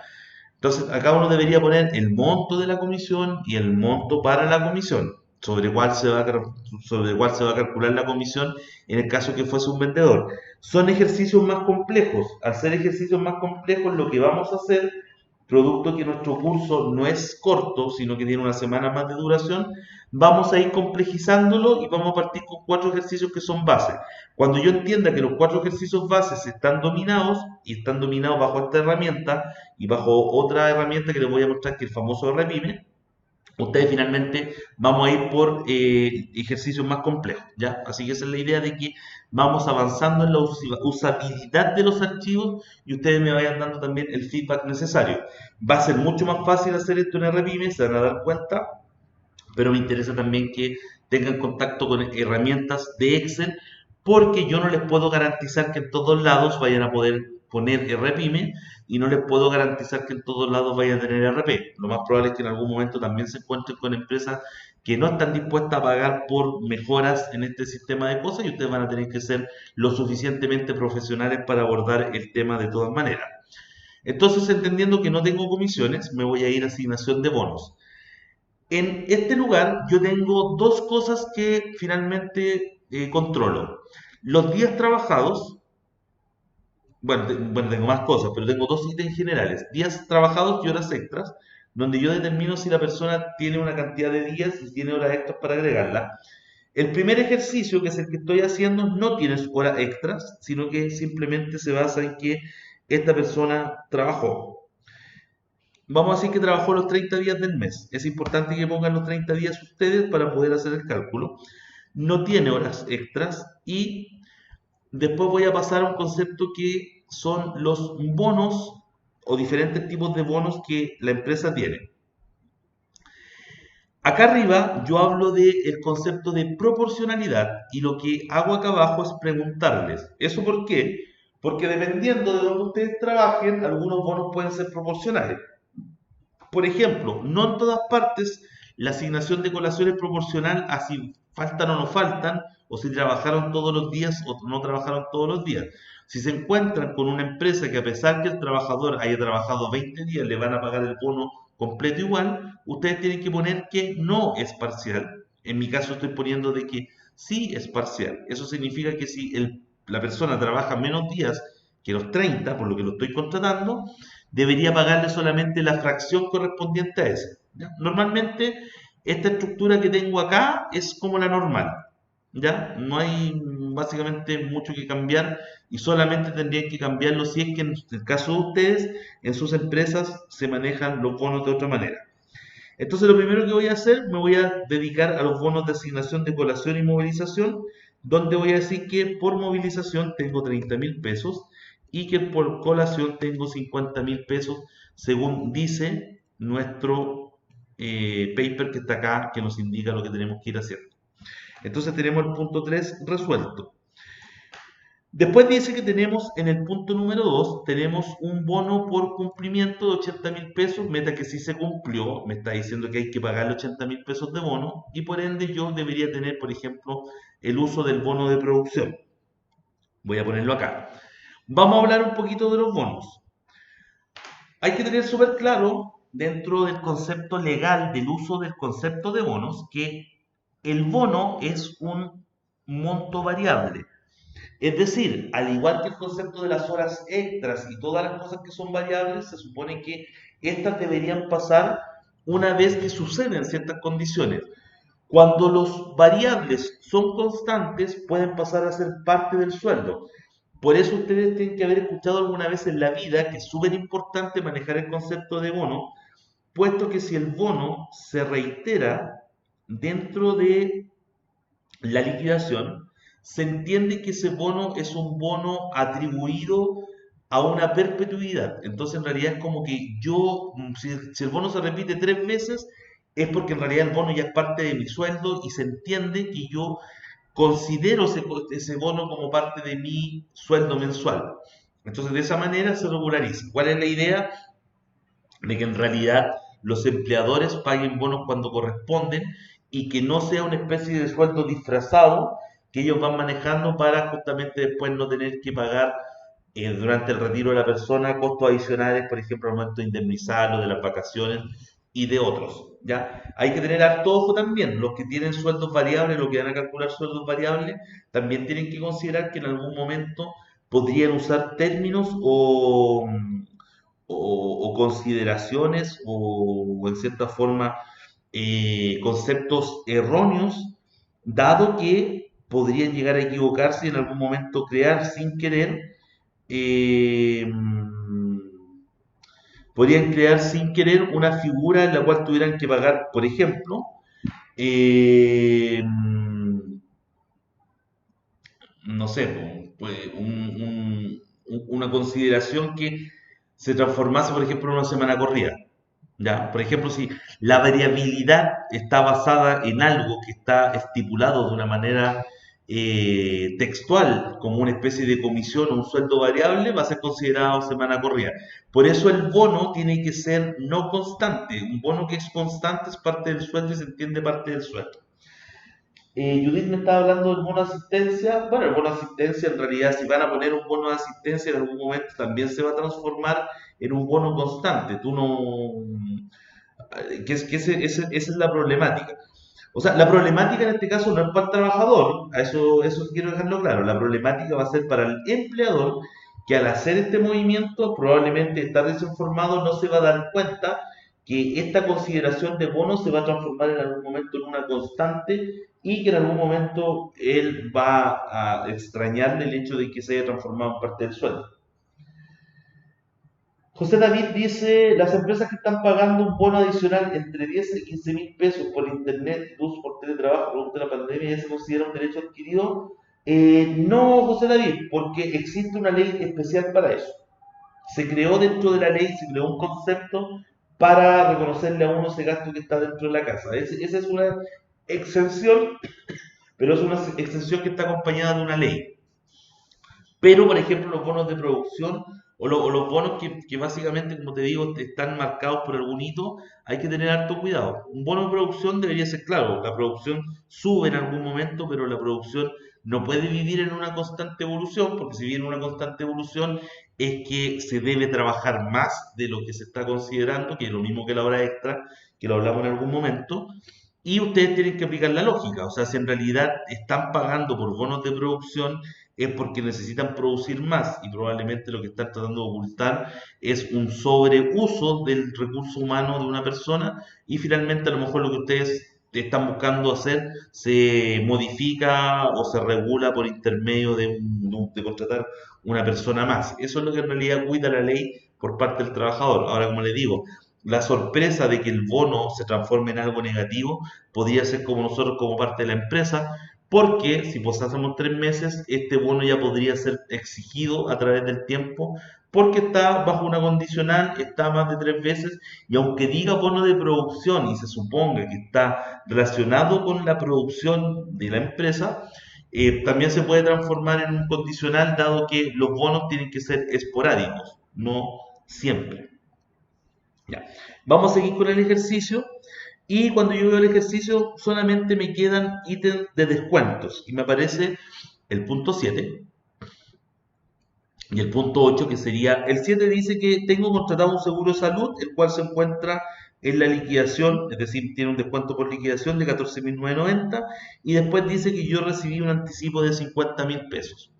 Entonces, acá uno debería poner el monto de la comisión y el monto para la comisión, sobre cuál se va a calcular la comisión en el caso que fuese un vendedor. Son ejercicios más complejos. Al ser ejercicios más complejos, lo que vamos a hacer, producto que nuestro curso no es corto, sino que tiene una semana más de duración, vamos a ir complejizándolo y vamos a partir con 4 ejercicios que son bases. Cuando yo entienda que los 4 ejercicios bases están dominados y están dominados bajo esta herramienta y bajo otra herramienta que les voy a mostrar que es el famoso Repime, ustedes finalmente vamos a ir por ejercicios más complejos, ¿ya? Así que esa es la idea de que vamos avanzando en la usabilidad de los archivos y ustedes me vayan dando también el feedback necesario. Va a ser mucho más fácil hacer esto en RPime, se van a dar cuenta, pero me interesa también que tengan contacto con herramientas de Excel porque yo no les puedo garantizar que en todos lados vayan a poder poner RPyme y no les puedo garantizar que en todos lados vayan a tener RP. Lo más probable es que en algún momento también se encuentren con empresas que no están dispuestas a pagar por mejoras en este sistema de cosas y ustedes van a tener que ser lo suficientemente profesionales para abordar el tema de todas maneras. Entonces, entendiendo que no tengo comisiones, me voy a ir a asignación de bonos. En este lugar yo tengo dos cosas que finalmente controlo. Los días trabajados, bueno, tengo más cosas, pero tengo dos ítems generales. Días trabajados y horas extras, donde yo determino si la persona tiene una cantidad de días y tiene horas extras para agregarla. El primer ejercicio, que es el que estoy haciendo, no tiene horas extras, sino que simplemente se basa en que esta persona trabajó. Vamos a decir que trabajó los 30 días del mes. Es importante que pongan los 30 días ustedes para poder hacer el cálculo. No tiene horas extras y después voy a pasar a un concepto que son los bonos o diferentes tipos de bonos que la empresa tiene. Acá arriba yo hablo del concepto de proporcionalidad y lo que hago acá abajo es preguntarles, ¿eso por qué? Porque dependiendo de donde ustedes trabajen, algunos bonos pueden ser proporcionales. Por ejemplo, no en todas partes la asignación de colación es proporcional a si faltan o no faltan, o si trabajaron todos los días o no trabajaron todos los días. Si se encuentran con una empresa que a pesar que el trabajador haya trabajado 20 días, le van a pagar el bono completo igual, ustedes tienen que poner que no es parcial. En mi caso estoy poniendo de que sí es parcial. Eso significa que si la persona trabaja menos días que los 30, por lo que lo estoy contratando, debería pagarle solamente la fracción correspondiente a ese. ¿Ya? Normalmente, esta estructura que tengo acá es como la normal. ¿Ya? No hay básicamente mucho que cambiar y solamente tendrían que cambiarlo si es que en el caso de ustedes, en sus empresas se manejan los bonos de otra manera. Entonces, lo primero que voy a hacer, me voy a dedicar a los bonos de asignación de colación y movilización, donde voy a decir que por movilización tengo 30.000 pesos y que por colación tengo 50.000 pesos, según dice nuestro paper que está acá, que nos indica lo que tenemos que ir haciendo. Entonces tenemos el punto 3 resuelto. Después dice que tenemos en el punto número 2, tenemos un bono por cumplimiento de 80.000 pesos, meta que sí se cumplió, me está diciendo que hay que pagarle 80.000 pesos de bono y por ende yo debería tener, por ejemplo, el uso del bono de producción. Voy a ponerlo acá. Vamos a hablar un poquito de los bonos. Hay que tener súper claro dentro del concepto legal del uso del concepto de bonos que el bono es un monto variable. Es decir, al igual que el concepto de las horas extras y todas las cosas que son variables, se supone que estas deberían pasar una vez que suceden ciertas condiciones. Cuando los variables son constantes, pueden pasar a ser parte del sueldo. Por eso ustedes tienen que haber escuchado alguna vez en la vida que es súper importante manejar el concepto de bono, puesto que si el bono se reitera dentro de la liquidación, se entiende que ese bono es un bono atribuido a una perpetuidad. Entonces, en realidad es como que yo, si el bono se repite 3 veces, es porque en realidad el bono ya es parte de mi sueldo y se entiende que yo considero ese bono como parte de mi sueldo mensual. Entonces, de esa manera se regulariza. ¿Cuál es la idea? De que en realidad los empleadores paguen bonos cuando corresponden y que no sea una especie de sueldo disfrazado que ellos van manejando para justamente después no tener que pagar durante el retiro de la persona costos adicionales, por ejemplo, al momento de indemnizarlo, de las vacaciones y de otros. ¿Ya? Hay que tener harto ojo también, los que tienen sueldos variables, los que van a calcular sueldos variables, también tienen que considerar que en algún momento podrían usar términos o consideraciones o en cierta forma conceptos erróneos, dado que podrían llegar a equivocarse y en algún momento crear sin querer, eh, podrían crear sin querer una figura en la cual tuvieran que pagar, por ejemplo, eh, no sé, pues, una consideración que se transformase, por ejemplo, en una semana corrida. ¿Ya? Por ejemplo, si la variabilidad está basada en algo que está estipulado de una manera textual, como una especie de comisión o un sueldo variable, va a ser considerado semana corrida. Por eso el bono tiene que ser no constante. Un bono que es constante es parte del sueldo y se entiende parte del sueldo. Judith me estaba hablando del bono de asistencia. Bueno, el bono de asistencia en realidad si van a poner un bono de asistencia en algún momento también se va a transformar en un bono constante. Tú no... esa es la problemática. O sea, la problemática en este caso no es para el trabajador, eso quiero dejarlo claro. La problemática va a ser para el empleador que al hacer este movimiento probablemente está desinformado, no se va a dar cuenta que esta consideración de bono se va a transformar en algún momento en una constante y que en algún momento él va a extrañarle el hecho de que se haya transformado en parte del sueldo. José David dice, las empresas que están pagando un bono adicional entre 10 y 15 mil pesos por internet, luz, por teletrabajo, producto de la pandemia, ¿ya se considera un derecho adquirido? No, José David, porque existe una ley especial para eso. Se creó dentro de la ley, se creó un concepto para reconocerle a uno ese gasto que está dentro de la casa. Esa es una exención, pero es una exención que está acompañada de una ley. Pero, por ejemplo, los bonos de producción o los bonos que básicamente, como te digo, están marcados por algún hito, hay que tener harto cuidado. Un bono de producción debería ser claro, la producción sube en algún momento, pero la producción no puede vivir en una constante evolución, porque si viene una constante evolución es que se debe trabajar más de lo que se está considerando, que es lo mismo que la hora extra, que lo hablamos en algún momento, y ustedes tienen que aplicar la lógica, o sea, si en realidad están pagando por bonos de producción es porque necesitan producir más y probablemente lo que están tratando de ocultar es un sobreuso del recurso humano de una persona y finalmente a lo mejor lo que ustedes están buscando hacer se modifica o se regula por intermedio de contratar una persona más. Eso es lo que en realidad cuida la ley por parte del trabajador. Ahora, como les digo, la sorpresa de que el bono se transforme en algo negativo podría ser como nosotros como parte de la empresa, porque si pasásemos 3 meses, este bono ya podría ser exigido a través del tiempo, porque está bajo una condicional, está más de 3 veces, y aunque diga bono de producción y se suponga que está relacionado con la producción de la empresa, también se puede transformar en un condicional, dado que los bonos tienen que ser esporádicos, no siempre. Ya. Vamos a seguir con el ejercicio. Y cuando yo veo el ejercicio, solamente me quedan ítems de descuentos. Y me aparece el punto 7 y el punto 8, que sería, el 7 dice que tengo contratado un seguro de salud, el cual se encuentra en la liquidación, es decir, tiene un descuento por liquidación de 14.990, y después dice que yo recibí un anticipo de 50.000 pesos.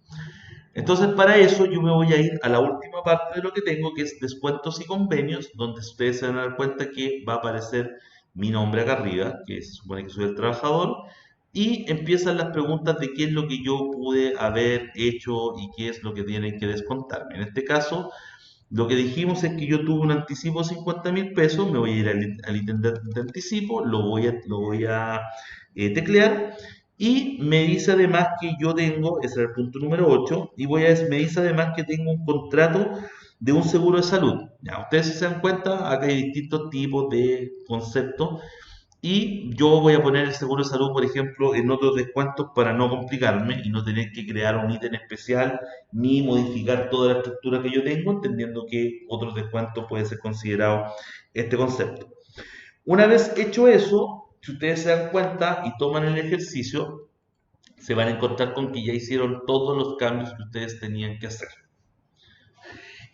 Entonces, para eso yo me voy a ir a la última parte de lo que tengo, que es descuentos y convenios, donde ustedes se van a dar cuenta que va a aparecer mi nombre acá arriba, que se supone que soy el trabajador, y empiezan las preguntas de qué es lo que yo pude haber hecho y qué es lo que tienen que descontarme. En este caso, lo que dijimos es que yo tuve un anticipo de 50.000 pesos, me voy a ir al ítem de anticipo, lo voy a teclear y me dice además que yo tengo, ese era el punto número 8, y me dice además que tengo un contrato de un seguro de salud. Ya, ustedes si se dan cuenta, acá hay distintos tipos de conceptos y yo voy a poner el seguro de salud, por ejemplo, en otros descuentos para no complicarme y no tener que crear un ítem especial ni modificar toda la estructura que yo tengo, entendiendo que otros descuentos puede ser considerado este concepto. Una vez hecho eso, si ustedes se dan cuenta y toman el ejercicio, se van a encontrar con que ya hicieron todos los cambios que ustedes tenían que hacer.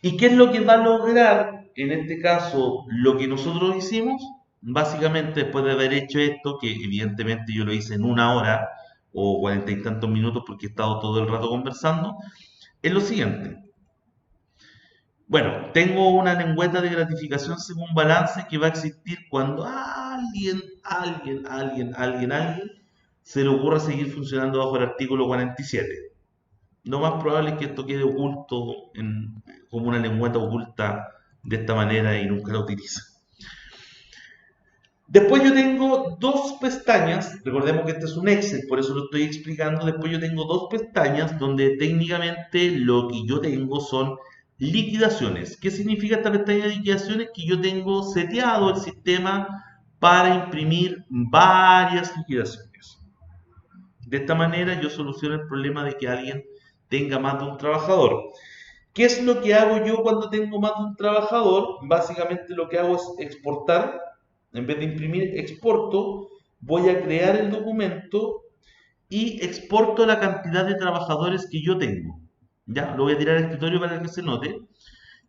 ¿Y qué es lo que va a lograr, en este caso, lo que nosotros hicimos? Básicamente, después de haber hecho esto, que evidentemente yo lo hice en 1 hora o 40 y tantos minutos porque he estado todo el rato conversando, es lo siguiente. Bueno, tengo una lengüeta de gratificación según balance que va a existir cuando alguien se le ocurra seguir funcionando bajo el artículo 47. Lo más probable es que esto quede oculto como una lengüeta oculta de esta manera y nunca la utilice. Después yo tengo dos pestañas, recordemos que este es un Excel, por eso lo estoy explicando. Después yo tengo dos pestañas donde técnicamente lo que yo tengo son liquidaciones. ¿Qué significa esta pestaña de liquidaciones? Que yo tengo seteado el sistema para imprimir varias liquidaciones. De esta manera yo soluciono el problema de que alguien tenga más de un trabajador. ¿Qué es lo que hago yo cuando tengo más de un trabajador? Básicamente lo que hago es exportar. En vez de imprimir, exporto. Voy a crear el documento y exporto la cantidad de trabajadores que yo tengo. Ya, lo voy a tirar al escritorio para que se note.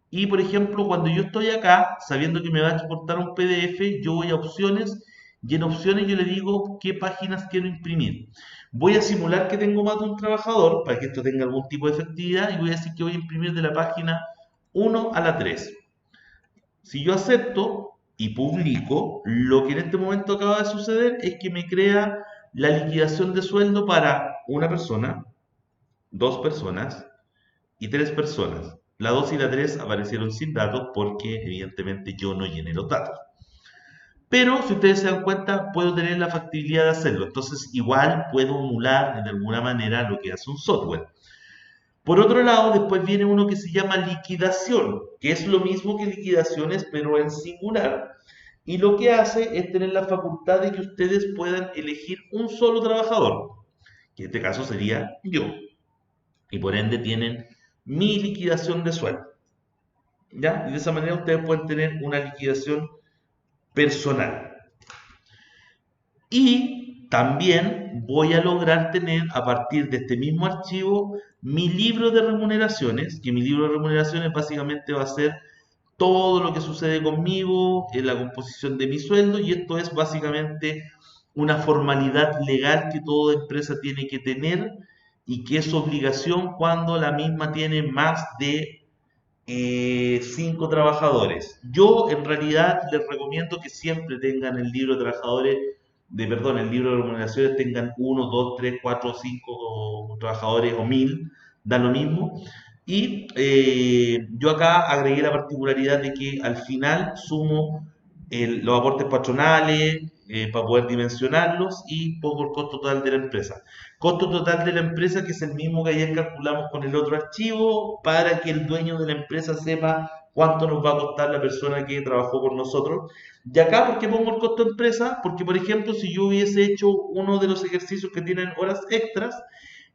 Y por ejemplo, cuando yo estoy acá, sabiendo que me va a exportar un PDF, yo voy a opciones y en opciones yo le digo qué páginas quiero imprimir. Voy a simular que tengo más de un trabajador para que esto tenga algún tipo de efectividad y voy a decir que voy a imprimir de la página 1 a la 3. Si yo acepto, y publico, lo que en este momento acaba de suceder es que me crea la liquidación de sueldo para una persona, dos personas y tres personas. La 2 y la 3 aparecieron sin datos porque evidentemente yo no llené los datos. Pero si ustedes se dan cuenta, puedo tener la factibilidad de hacerlo. Entonces, igual puedo emular de alguna manera lo que hace un software. Por otro lado, después viene uno que se llama liquidación, que es lo mismo que liquidaciones, pero en singular. Y lo que hace es tener la facultad de que ustedes puedan elegir un solo trabajador, que en este caso sería yo. Y por ende tienen mi liquidación de sueldo. ¿Ya? Y de esa manera ustedes pueden tener una liquidación personal. Y también voy a lograr tener a partir de este mismo archivo mi libro de remuneraciones, que mi libro de remuneraciones básicamente va a ser todo lo que sucede conmigo, en la composición de mi sueldo, y esto es básicamente una formalidad legal que toda empresa tiene que tener y que es obligación cuando la misma tiene más de 5 trabajadores. Yo en realidad les recomiendo que siempre tengan el libro de trabajadores, perdón, el libro de remuneraciones, tengan uno, dos, tres, cuatro, cinco trabajadores o 1000, da lo mismo. Y yo acá agregué la particularidad de que al final sumo los aportes patronales para poder dimensionarlos y pongo el costo total de la empresa. Costo total de la empresa, que es el mismo que ayer calculamos con el otro archivo, para que el dueño de la empresa sepa cuánto nos va a costar la persona que trabajó con nosotros. Y acá, ¿por qué pongo el costo de empresa? Porque, por ejemplo, si yo hubiese hecho uno de los ejercicios que tienen horas extras,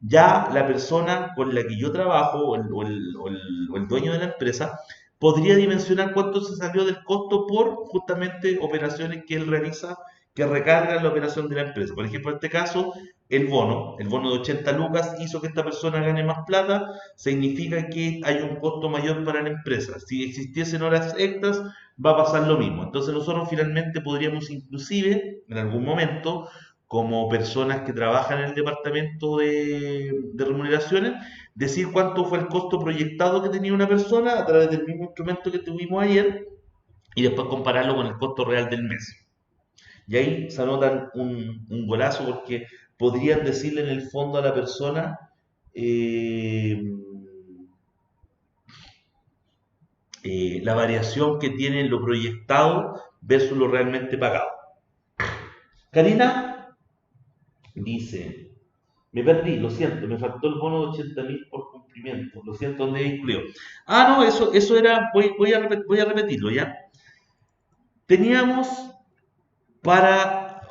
ya la persona con la que yo trabajo o el dueño de la empresa podría dimensionar cuánto se salió del costo por justamente operaciones que él realiza que recargan la operación de la empresa. Por ejemplo, en este caso, el bono de 80 lucas hizo que esta persona gane más plata, significa que hay un costo mayor para la empresa. Si existiesen horas extras, va a pasar lo mismo. Entonces nosotros finalmente podríamos inclusive, en algún momento, como personas que trabajan en el departamento de remuneraciones, decir cuánto fue el costo proyectado que tenía una persona a través del mismo instrumento que tuvimos ayer y después compararlo con el costo real del mes. Y ahí se anotan un golazo porque podrían decirle en el fondo a la persona eh, la variación que tiene lo proyectado versus lo realmente pagado. Karina dice, me perdí, lo siento, me faltó el bono de 80.000 por cumplimiento, lo siento, ¿dónde incluyó? Ah, no, eso era, voy a repetirlo ya. Teníamos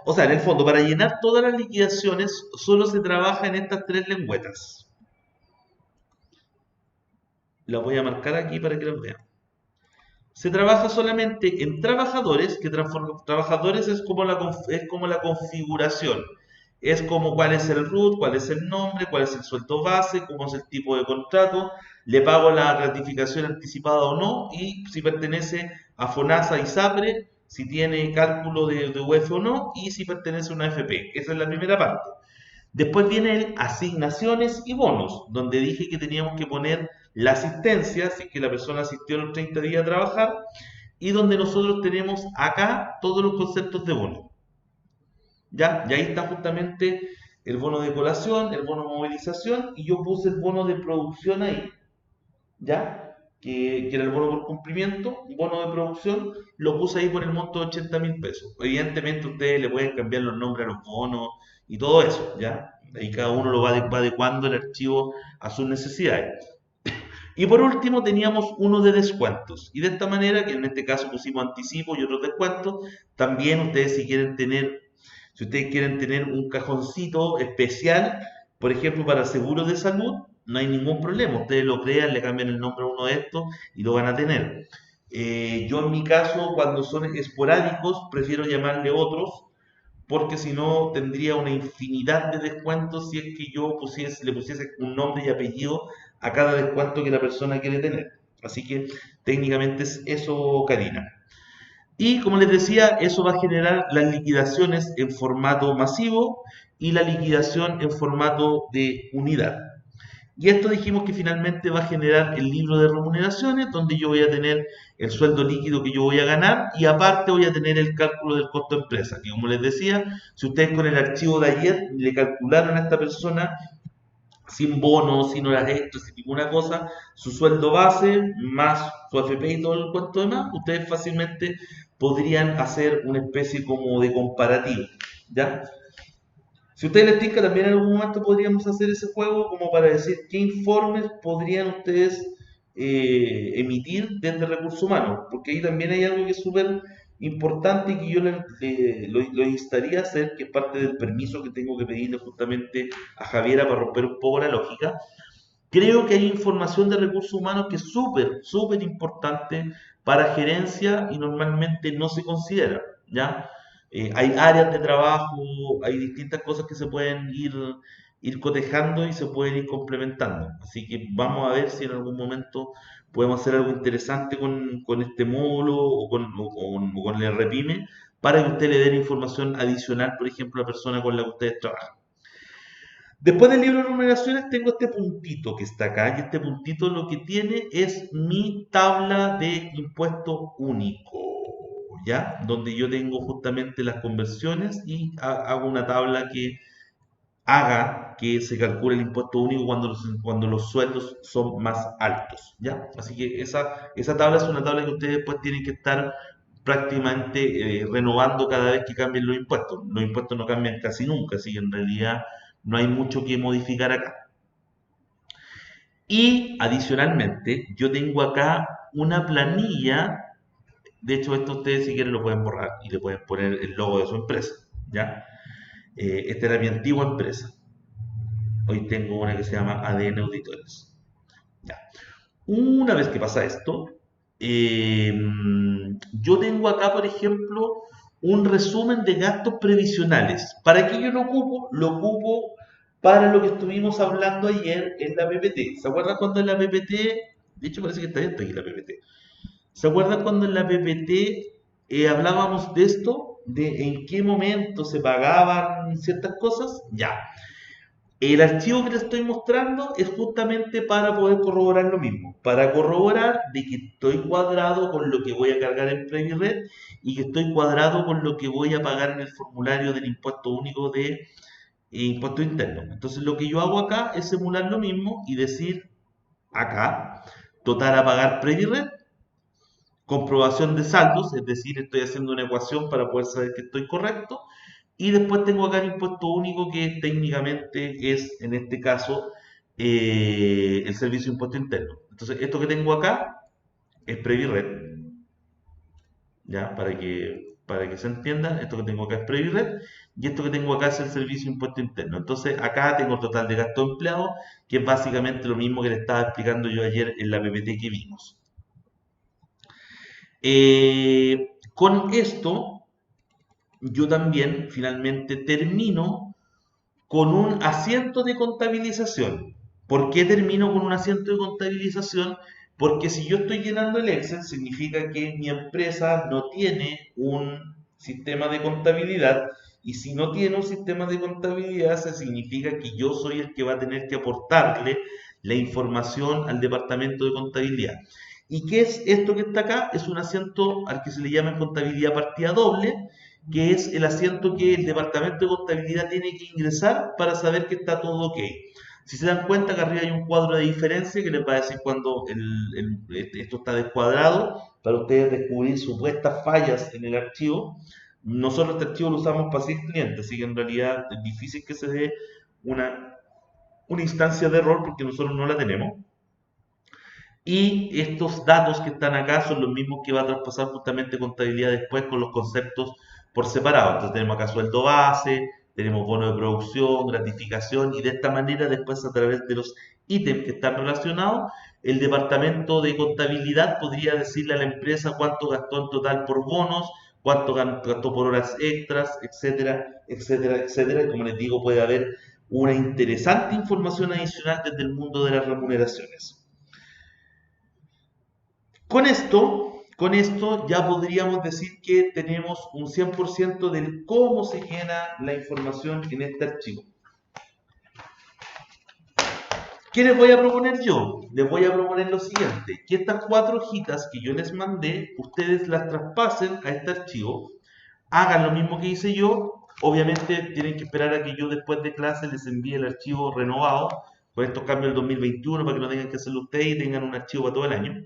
o sea, en el fondo, para llenar todas las liquidaciones, solo se trabaja en estas tres lengüetas. Las voy a marcar aquí para que las vean. Se trabaja solamente en trabajadores, que trabajadores es como la configuración. Es como cuál es el root, cuál es el nombre, cuál es el sueldo base, cómo es el tipo de contrato, le pago la gratificación anticipada o no, y si pertenece a FONASA y SAPRE, si tiene cálculo de UF o no, y si pertenece a una FP. Esa es la primera parte. Después viene el asignaciones y bonos, donde dije que teníamos que poner la asistencia, si es que la persona asistió los 30 días a trabajar, y donde nosotros tenemos acá todos los conceptos de bono. ¿Ya? Y ahí está justamente el bono de colación, el bono de movilización, y yo puse el bono de producción ahí. ¿Ya? Que era el bono por cumplimiento, bono de producción, lo puse ahí por el monto de 80.000 pesos. Evidentemente ustedes le pueden cambiar los nombres a los bonos y todo eso, ¿ya? Ahí cada uno lo va adecuando el archivo a sus necesidades. Y por último teníamos uno de descuentos. Y de esta manera, que en este caso pusimos anticipo y otros descuentos, también ustedes si ustedes quieren tener un cajoncito especial, por ejemplo, para seguros de salud, no hay ningún problema. Ustedes lo crean, le cambian el nombre a uno de estos y lo van a tener. Yo en mi caso, cuando son esporádicos, prefiero llamarle otros, porque si no tendría una infinidad de descuentos si es que yo le pusiese un nombre y apellido a cada descuento que la persona quiere tener. Así que técnicamente es eso, Karina. Y como les decía, eso va a generar las liquidaciones en formato masivo y la liquidación en formato de unidad. Y esto dijimos que finalmente va a generar el libro de remuneraciones, donde yo voy a tener el sueldo líquido que yo voy a ganar y aparte voy a tener el cálculo del costo de empresa, que como les decía, si ustedes con el archivo de ayer le calcularon a esta persona sin bonos, sin horas extras, sin ninguna cosa, su sueldo base más su AFP y todo el cuento demás, ustedes fácilmente podrían hacer una especie como de comparativo, ¿ya? Si a ustedes les tinca, también en algún momento podríamos hacer ese juego como para decir qué informes podrían ustedes emitir desde recursos humanos, porque ahí también hay algo que es súper importante y que yo lo instaría a hacer, que es parte del permiso que tengo que pedirle justamente a Javiera para romper un poco la lógica. Creo que hay información de recursos humanos que es súper, súper importante para gerencia y normalmente no se considera, ¿ya? Hay áreas de trabajo, hay distintas cosas que se pueden ir cotejando y se pueden ir complementando. Así que vamos a ver si en algún momento podemos hacer algo interesante con este módulo o con el RPIME para que usted le dé información adicional, por ejemplo, a la persona con la que ustedes trabajan. Después del libro de numeraciones tengo este puntito que está acá y este puntito lo que tiene es mi tabla de impuesto único, ¿ya? Donde yo tengo justamente las conversiones y hago una tabla que haga que se calcule el impuesto único cuando los sueldos son más altos, ¿ya? Así que esa tabla es una tabla que ustedes después tienen que estar prácticamente renovando cada vez que cambien los impuestos. Los impuestos no cambian casi nunca, así que en realidad no hay mucho que modificar acá. Y adicionalmente, yo tengo acá una planilla. De hecho, esto ustedes si quieren lo pueden borrar y le pueden poner el logo de su empresa, ¿ya? Esta era mi antigua empresa. Hoy tengo una que se llama ADN Auditores. Ya. Una vez que pasa esto, eh, yo tengo acá, por ejemplo, un resumen de gastos previsionales. ¿Para qué yo lo ocupo? Lo ocupo para lo que estuvimos hablando ayer en la PPT. ¿Se acuerdan cuando en la PPT, de hecho parece que está aquí la PPT? ¿Se acuerdan cuando en la PPT hablábamos de esto? De en qué momento se pagaban ciertas cosas. Ya. El archivo que les estoy mostrando es justamente para poder corroborar lo mismo, para corroborar de que estoy cuadrado con lo que voy a cargar en PreviRed y que estoy cuadrado con lo que voy a pagar en el formulario del impuesto único de impuesto interno. Entonces lo que yo hago acá es simular lo mismo y decir acá, total a pagar PreviRed, comprobación de saldos, es decir, estoy haciendo una ecuación para poder saber que estoy correcto. Y después tengo acá el impuesto único que técnicamente es, en este caso, el servicio de impuesto interno. Entonces, esto que tengo acá es PreviRed, ¿ya? Para que se entienda, esto que tengo acá es PreviRed y esto que tengo acá es el servicio de impuesto interno. Entonces, acá tengo el total de gasto de empleado, que es básicamente lo mismo que le estaba explicando yo ayer en la PPT que vimos. Con esto, yo también finalmente termino con un asiento de contabilización. ¿Por qué termino con un asiento de contabilización? Porque si yo estoy llenando el Excel, significa que mi empresa no tiene un sistema de contabilidad. Y si no tiene un sistema de contabilidad, eso significa que yo soy el que va a tener que aportarle la información al departamento de contabilidad. ¿Y qué es esto que está acá? Es un asiento al que se le llama en contabilidad partida doble, que es el asiento que el departamento de contabilidad tiene que ingresar para saber que está todo ok. Si se dan cuenta que arriba hay un cuadro de diferencia que les va a decir cuando esto está descuadrado para ustedes descubrir supuestas fallas en el archivo. Nosotros este archivo lo usamos para 100 clientes, así que en realidad es difícil que se dé una instancia de error porque nosotros no la tenemos. Y estos datos que están acá son los mismos que va a traspasar justamente contabilidad después con los conceptos por separado. Entonces tenemos acá sueldo base, tenemos bono de producción, gratificación y de esta manera después a través de los ítems que están relacionados, el departamento de contabilidad podría decirle a la empresa cuánto gastó en total por bonos, cuánto gastó por horas extras, etcétera, etcétera, etcétera. Y como les digo, puede haber una interesante información adicional desde el mundo de las remuneraciones. Con esto ya podríamos decir que tenemos un 100% del cómo se llena la información en este archivo. ¿Qué les voy a proponer yo? Les voy a proponer lo siguiente, que estas 4 hojitas que yo les mandé, ustedes las traspasen a este archivo, hagan lo mismo que hice yo, obviamente tienen que esperar a que yo después de clase les envíe el archivo renovado, con estos cambios del 2021 para que no tengan que hacerlo ustedes y tengan un archivo para todo el año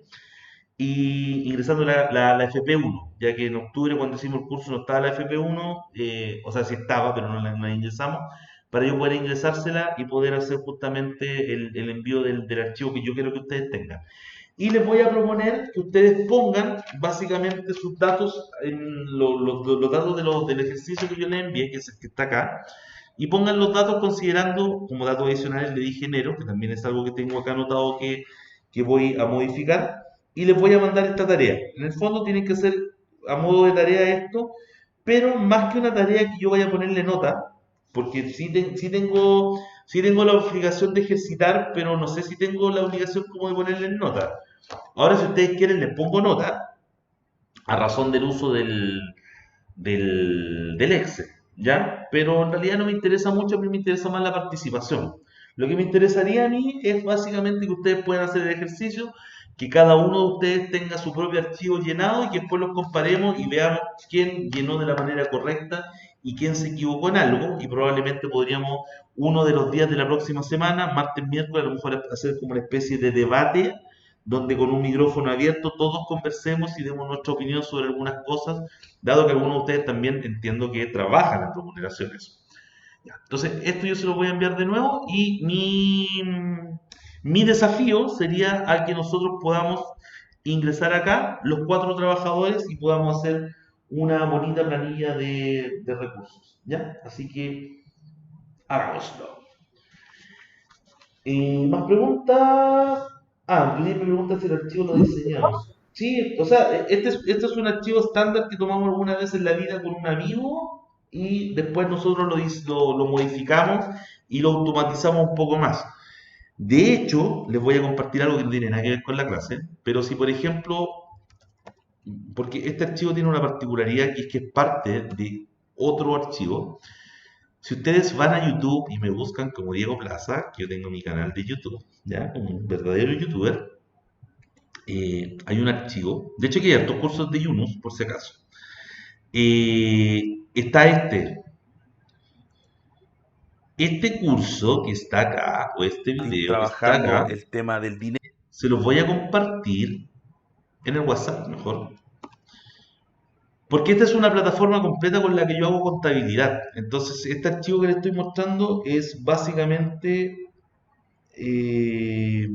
y ingresando la FP1, ya que en octubre cuando hicimos el curso no estaba la FP1, o sea, sí estaba, pero no la ingresamos, para yo poder ingresársela y poder hacer justamente el envío del archivo que yo quiero que ustedes tengan. Y les voy a proponer que ustedes pongan básicamente sus datos, los datos del ejercicio que yo les envié, que es el que está acá, y pongan los datos considerando como datos adicionales le di género, que también es algo que tengo acá anotado que voy a modificar, y les voy a mandar esta tarea. En el fondo tienen que hacer a modo de tarea esto, pero más que una tarea que yo vaya a ponerle nota, porque sí tengo la obligación de ejercitar, pero no sé si tengo la obligación como de ponerle nota. Ahora, si ustedes quieren, les pongo nota a razón del uso del Excel, ¿ya? Pero en realidad no me interesa mucho, a mí me interesa más la participación. Lo que me interesaría a mí es básicamente que ustedes puedan hacer el ejercicio, que cada uno de ustedes tenga su propio archivo llenado y que después los comparemos y veamos quién llenó de la manera correcta y quién se equivocó en algo. Y probablemente podríamos, uno de los días de la próxima semana, martes, miércoles, a lo mejor hacer como una especie de debate donde con un micrófono abierto todos conversemos y demos nuestra opinión sobre algunas cosas, dado que algunos de ustedes también entiendo que trabajan en remuneraciones. Ya, entonces, esto yo se lo voy a enviar de nuevo y mi desafío sería a que nosotros podamos ingresar acá, los 4 trabajadores, y podamos hacer una bonita planilla de recursos. ¿Ya? Así que hagámoslo. ¿Más preguntas? Ah, tú me preguntas si el archivo lo diseñamos. Sí, o sea, este es un archivo estándar que tomamos alguna vez en la vida con un amigo y después nosotros lo modificamos y lo automatizamos un poco más. De hecho, les voy a compartir algo que no tiene nada que ver con la clase, pero si por ejemplo, porque este archivo tiene una particularidad que es parte de otro archivo, si ustedes van a YouTube y me buscan como Diego Plaza, que yo tengo mi canal de YouTube, ¿ya? Como un verdadero youtuber, hay un archivo, de hecho que hay hartos cursos de Yunus, por si acaso. Está este curso que está acá, o este video que está Trabajando acá, el tema del dinero. se los voy a compartir en el WhatsApp mejor, porque esta es una plataforma completa con la que yo hago contabilidad. Entonces, este archivo que les estoy mostrando es básicamente eh,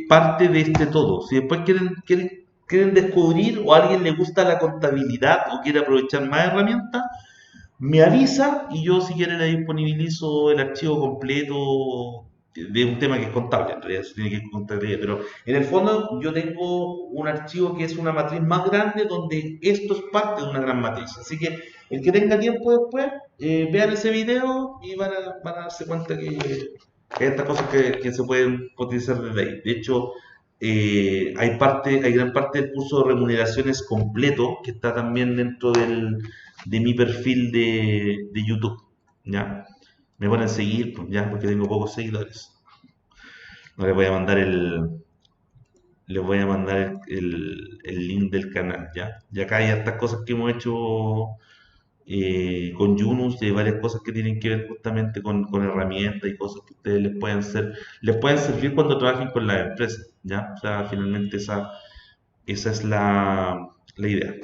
parte de este todo. Si después quieren descubrir o a alguien le gusta la contabilidad o quiere aprovechar más herramientas, me avisa y yo si quiere le disponibilizo el archivo completo de un tema que es contable, en realidad se tiene que ir con contabilidad, pero en el fondo yo tengo un archivo que es una matriz más grande donde esto es parte de una gran matriz. Así que el que tenga tiempo después, vean ese video y van a darse cuenta que hay estas cosas que se pueden utilizar desde ahí. De hecho, hay gran parte del curso de remuneraciones completo que está también dentro de mi perfil de YouTube, ¿ya? Me pueden seguir, pues, ¿ya? Porque tengo pocos seguidores. No les voy a mandar el link del canal, ¿ya? Y acá hay estas cosas que hemos hecho con Yunus y hay varias cosas que tienen que ver justamente con herramientas y cosas que ustedes les pueden servir cuando trabajen con las empresas, ¿ya? O sea, finalmente esa es la idea.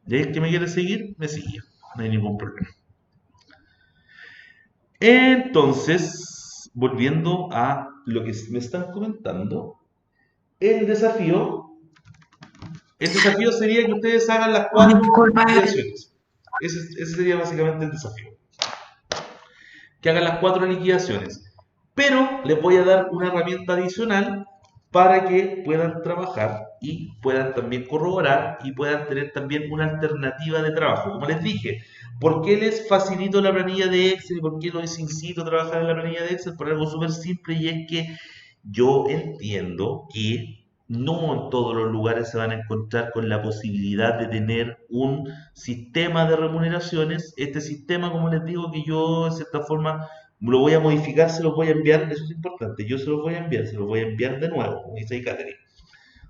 Y el que me quiere seguir, me sigue, no hay ningún problema. Entonces, volviendo a lo que me están comentando, el desafío, el desafío sería que ustedes hagan las 4 liquidaciones. Ese sería básicamente el desafío. Que hagan las 4 liquidaciones. Pero les voy a dar una herramienta adicional para que puedan trabajar y puedan también corroborar y puedan tener también una alternativa de trabajo. Como les dije, ¿por qué les facilito la planilla de Excel y por qué los incito a trabajar en la planilla de Excel? Por algo súper simple y es que yo entiendo que No en todos los lugares se van a encontrar con la posibilidad de tener un sistema de remuneraciones. Este sistema, como les digo, que yo de cierta forma lo voy a modificar, se los voy a enviar, eso es importante, yo se los voy a enviar, se los voy a enviar de nuevo, como dice ahí Catherine.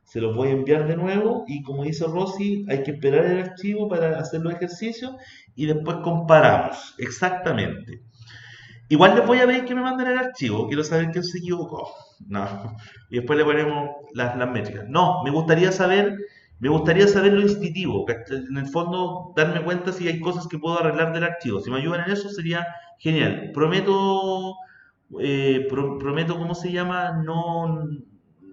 Se los voy a enviar de nuevo y como dice Rosy, hay que esperar el archivo para hacer los ejercicios y después comparamos. Exactamente. Igual les voy a pedir que me manden el archivo, quiero saber quién se equivocó. No. Y después le ponemos las métricas. No, me gustaría saber lo instintivo, ¿cachai? En el fondo darme cuenta si hay cosas que puedo arreglar del archivo. Si me ayudan en eso sería genial. Prometo, prometo, ¿cómo se llama? No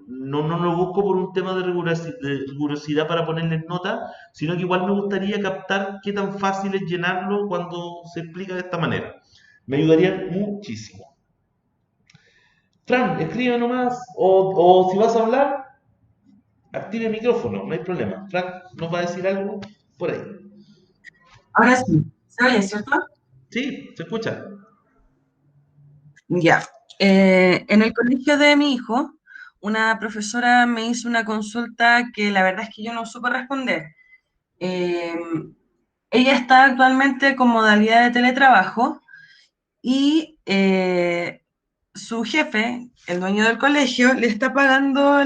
lo busco por un tema de rigurosidad para ponerles nota, sino que igual me gustaría captar qué tan fácil es llenarlo cuando se explica de esta manera. Me ayudarían muchísimo. Fran, escribe nomás, o si vas a hablar, active el micrófono, no hay problema. Fran nos va a decir algo por ahí. Ahora sí, ¿se oye, cierto? Sí, se escucha. Ya. En el colegio de mi hijo, una profesora me hizo una consulta que la verdad es que yo no supe responder. Eh, Ella está actualmente con modalidad de teletrabajo y su jefe, el dueño del colegio, le está pagando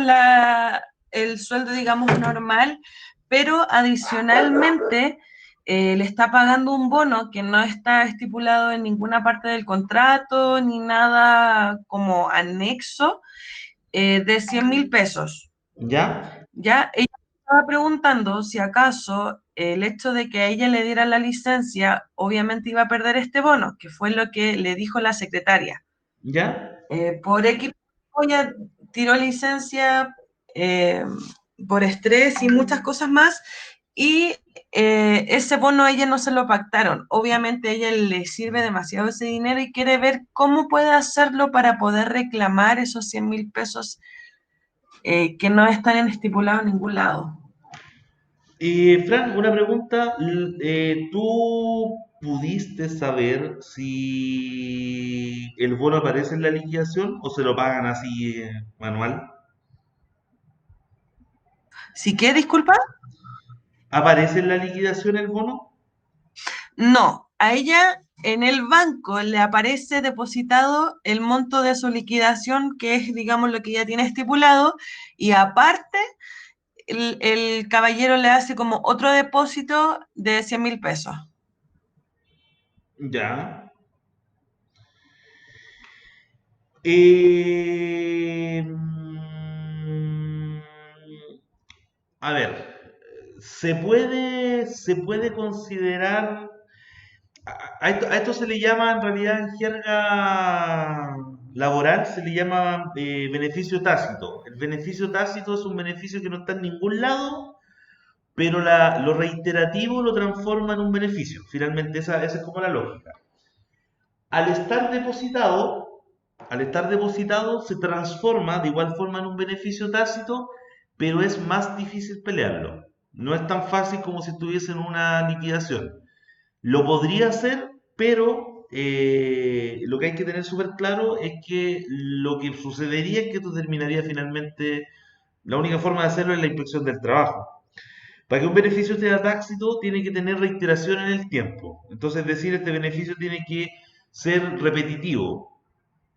el sueldo, digamos, normal, pero adicionalmente le está pagando un bono que no está estipulado en ninguna parte del contrato ni nada como anexo de 100.000 pesos. ¿Ya? Ya, ella estaba preguntando si acaso el hecho de que a ella le dieran la licencia, obviamente iba a perder este bono, que fue lo que le dijo la secretaria. ¿Ya? Por X, ella tiró licencia eh, por estrés y muchas cosas más, y ese bono a ella no se lo pactaron. Obviamente a ella le sirve demasiado ese dinero y quiere ver cómo puede hacerlo para poder reclamar esos 100.000 pesos que no están estipulados en ningún lado. Fran, una pregunta. ¿Tú pudiste saber si el bono aparece en la liquidación o se lo pagan así manual? ¿Sí qué, disculpa? ¿Aparece en la liquidación el bono? No, a ella en el banco le aparece depositado el monto de su liquidación, que es, digamos, lo que ella tiene estipulado, y aparte el caballero le hace como otro depósito de 100.000 pesos. Ya. Eh, mm, a ver, se puede considerar, a esto se le llama en realidad en jerga laboral, se le llama beneficio tácito. El beneficio tácito es un beneficio que no está en ningún lado, pero lo reiterativo lo transforma en un beneficio. Finalmente esa es como la lógica. Al estar depositado, al estar depositado se transforma de igual forma en un beneficio tácito, pero es más difícil pelearlo. No es tan fácil como si estuviese en una liquidación. Lo podría hacer, pero lo que hay que tener súper claro es que lo que sucedería es que esto terminaría finalmente, la única forma de hacerlo es la inspección del trabajo. Para que un beneficio sea tácito, tiene que tener reiteración en el tiempo. Entonces, es decir, este beneficio tiene que ser repetitivo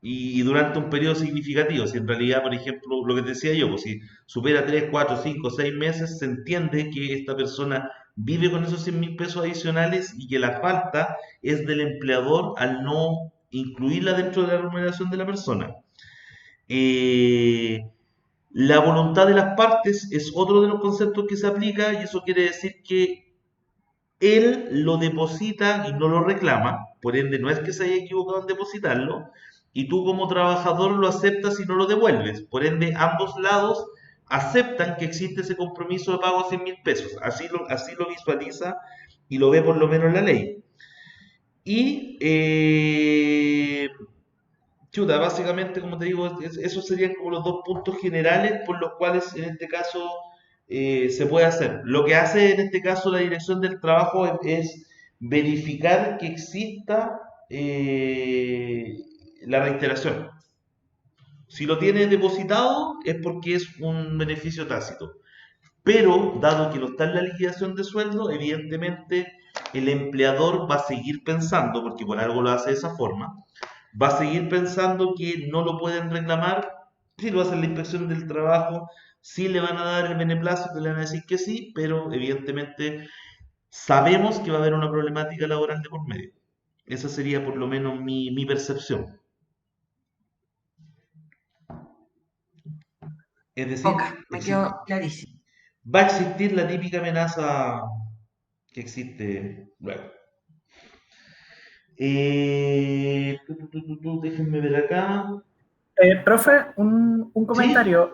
y durante un periodo significativo. Si en realidad, por ejemplo, lo que te decía yo, pues si supera 3 4 5 6 meses, se entiende que esta persona vive con esos 100.000 pesos adicionales y que la falta es del empleador al no incluirla dentro de la remuneración de la persona. Eh, la voluntad de las partes es otro de los conceptos que se aplica y eso quiere decir que él lo deposita y no lo reclama, por ende no es que se haya equivocado en depositarlo, y tú como trabajador lo aceptas y no lo devuelves, por ende ambos lados aceptan que existe ese compromiso de pago de 100.000 pesos, así lo visualiza y lo ve por lo menos la ley. Y chuta, básicamente, como te digo, esos serían como los dos puntos generales por los cuales en este caso se puede hacer. Lo que hace en este caso la Dirección del Trabajo es verificar que exista la reiteración. Si lo tiene depositado es porque es un beneficio tácito. Pero, dado que no está en la liquidación de sueldo, evidentemente el empleador va a seguir pensando, porque por algo lo hace de esa forma, va a seguir pensando que no lo pueden reclamar, si lo hacen la inspección del trabajo, sí le van a dar el beneplácito, le van a decir que sí, pero evidentemente sabemos que va a haber una problemática laboral de por medio. Esa sería por lo menos mi percepción. Es decir, Ok, me quedó clarísimo. va a existir la típica amenaza que existe luego. Déjenme ver acá. Profe, un ¿Sí? comentario.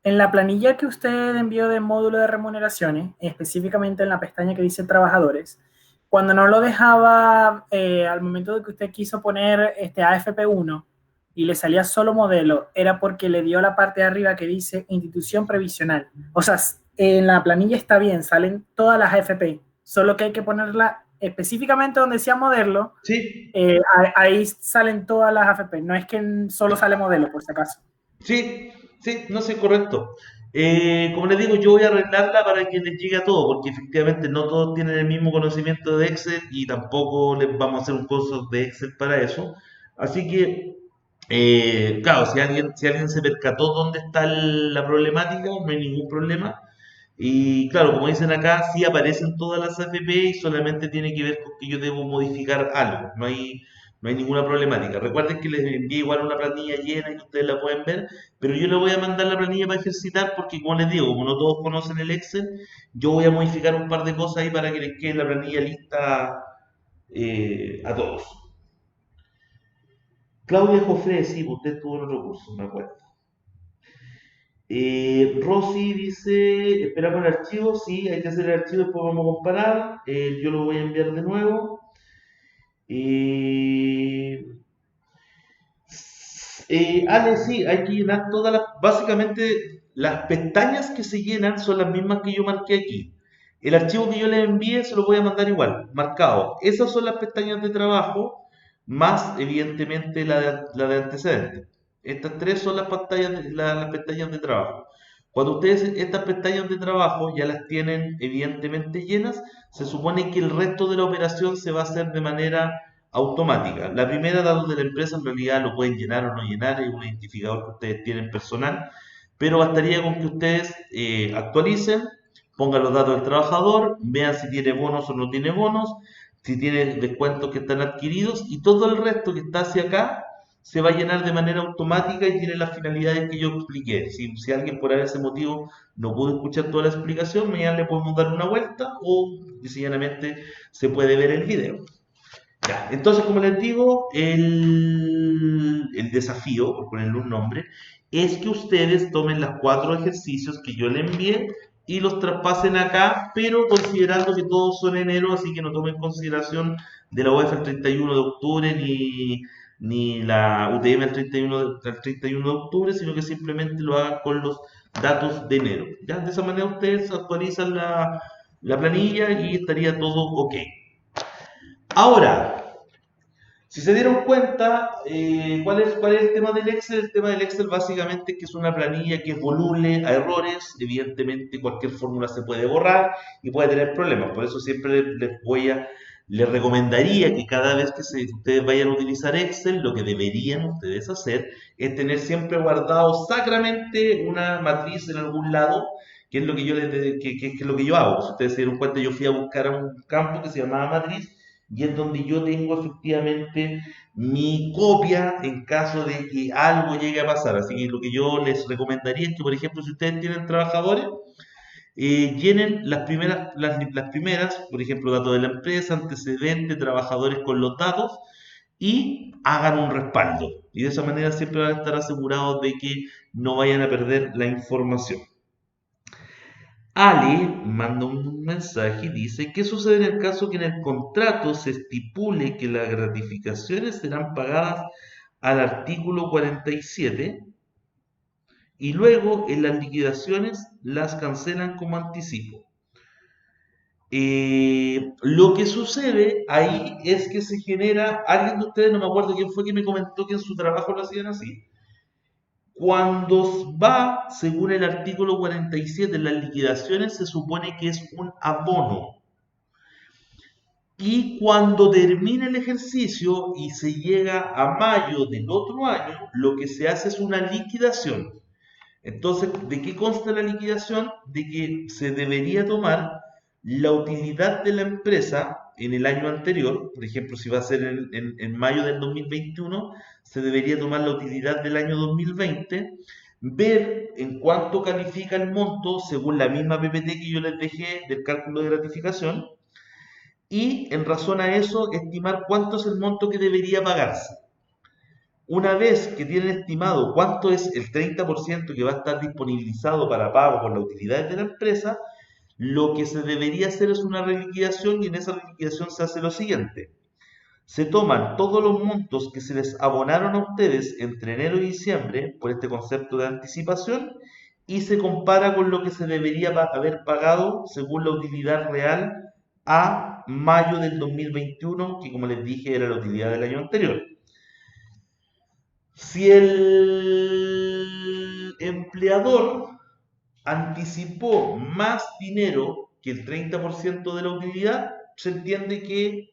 En la planilla que usted envió de módulo de remuneraciones, específicamente en la pestaña que dice trabajadores, cuando no lo dejaba al momento de que usted quiso poner este AFP1 y le salía solo modelo, era porque le dio la parte de arriba que dice institución previsional. O sea, en la planilla está bien, salen todas las AFP, solo que hay que ponerla específicamente donde decía modelo, Sí, ahí salen todas las AFP, no es que solo sale modelo, por si acaso. sí, sí, no sé, correcto. Como les digo, yo voy a arreglarla para que les llegue a todo, porque efectivamente no todos tienen el mismo conocimiento de Excel y tampoco les vamos a hacer un curso de Excel para eso. Así que, claro, si alguien se percató dónde está la problemática, no hay ningún problema. Y claro, como dicen acá, sí aparecen todas las AFP y solamente tiene que ver con que yo debo modificar algo. No hay ninguna problemática. Recuerden que les envié igual una planilla llena y que ustedes la pueden ver, pero yo les voy a mandar la planilla para ejercitar porque, como les digo, como no todos conocen el Excel, yo voy a modificar un par de cosas ahí para que les quede la planilla lista a todos. Claudia Jofre, sí, usted estuvo en otro curso, me acuerdo. Rosy dice, esperamos el archivo, sí, hay que hacer el archivo, después vamos a comparar, yo lo voy a enviar de nuevo. Eh, Ale, sí, hay que llenar básicamente las pestañas que se llenan son las mismas que yo marqué aquí. El archivo que yo les envíe se lo voy a mandar igual, marcado. Esas son las pestañas de trabajo, más evidentemente la de antecedentes. Estas tres son las pestañas de trabajo. Cuando ustedes estas pestañas de trabajo ya las tienen evidentemente llenas, se supone que el resto de la operación se va a hacer de manera automática. La primera, datos de la empresa, en realidad lo pueden llenar o no llenar, es un identificador que ustedes tienen personal, pero bastaría con que ustedes actualicen, pongan los datos del trabajador, vean si tiene bonos o no tiene bonos, si tiene descuentos que están adquiridos y todo el resto que está hacia acá se va a llenar de manera automática y tiene las finalidades que yo expliqué. Si alguien por ese motivo no pudo escuchar toda la explicación, mañana le podemos dar una vuelta o sencillamente se puede ver el video. Ya, entonces, como les digo, el desafío, por ponerle un nombre, es que ustedes tomen los 4 ejercicios que yo les envié y los traspasen acá, pero considerando que todos son enero, así que no tomen consideración de la UEF el 31 de octubre ni la UTM el 31 de octubre, sino que simplemente lo hagan con los datos de enero. ¿Ya? De esa manera ustedes actualizan la planilla y estaría todo ok. Ahora, si se dieron cuenta, ¿cuál es el tema del Excel? El tema del Excel básicamente es que es una planilla que es voluble a errores. Evidentemente cualquier fórmula se puede borrar y puede tener problemas. Por eso siempre les recomendaría que cada vez que ustedes vayan a utilizar Excel, lo que deberían ustedes hacer es tener siempre guardado sacramente una matriz en algún lado, que es lo que que es lo que yo hago. Si ustedes se dieron cuenta, yo fui a buscar a un campo que se llamaba matriz y es donde yo tengo efectivamente mi copia en caso de que algo llegue a pasar. Así que lo que yo les recomendaría es que, por ejemplo, si ustedes tienen trabajadores, llenen las primeras, por ejemplo, datos de la empresa, antecedentes, trabajadores con los datos y hagan un respaldo. Y de esa manera siempre van a estar asegurados de que no vayan a perder la información. Ali manda un mensaje y dice, ¿qué sucede en el caso que en el contrato se estipule que las gratificaciones serán pagadas al artículo 47 y luego en las liquidaciones las cancelan como anticipo? Lo que sucede ahí es que se genera, alguien de ustedes, no me acuerdo quién fue que me comentó que en su trabajo lo hacían así, Cuando va, según el artículo 47, en las liquidaciones se supone que es un abono. Y cuando termina el ejercicio y se llega a mayo del otro año, lo que se hace es una liquidación. Entonces, ¿de qué consta la liquidación? De que se debería tomar la utilidad de la empresa en el año anterior. Por ejemplo, si va a ser en mayo del 2021, se debería tomar la utilidad del año 2020, ver en cuánto califica el monto según la misma PPT que yo les dejé del cálculo de gratificación, y en razón a eso estimar cuánto es el monto que debería pagarse. Una vez que tienen estimado cuánto es el 30% que va a estar disponibilizado para pago por las utilidades de la empresa, lo que se debería hacer es una reliquidación, y en esa reliquidación se hace lo siguiente. Se toman todos los montos que se les abonaron a ustedes entre enero y diciembre por este concepto de anticipación y se compara con lo que se debería haber pagado según la utilidad real a mayo del 2021, que como les dije era la utilidad del año anterior. Si el empleador anticipó más dinero que el 30% de la utilidad, se entiende que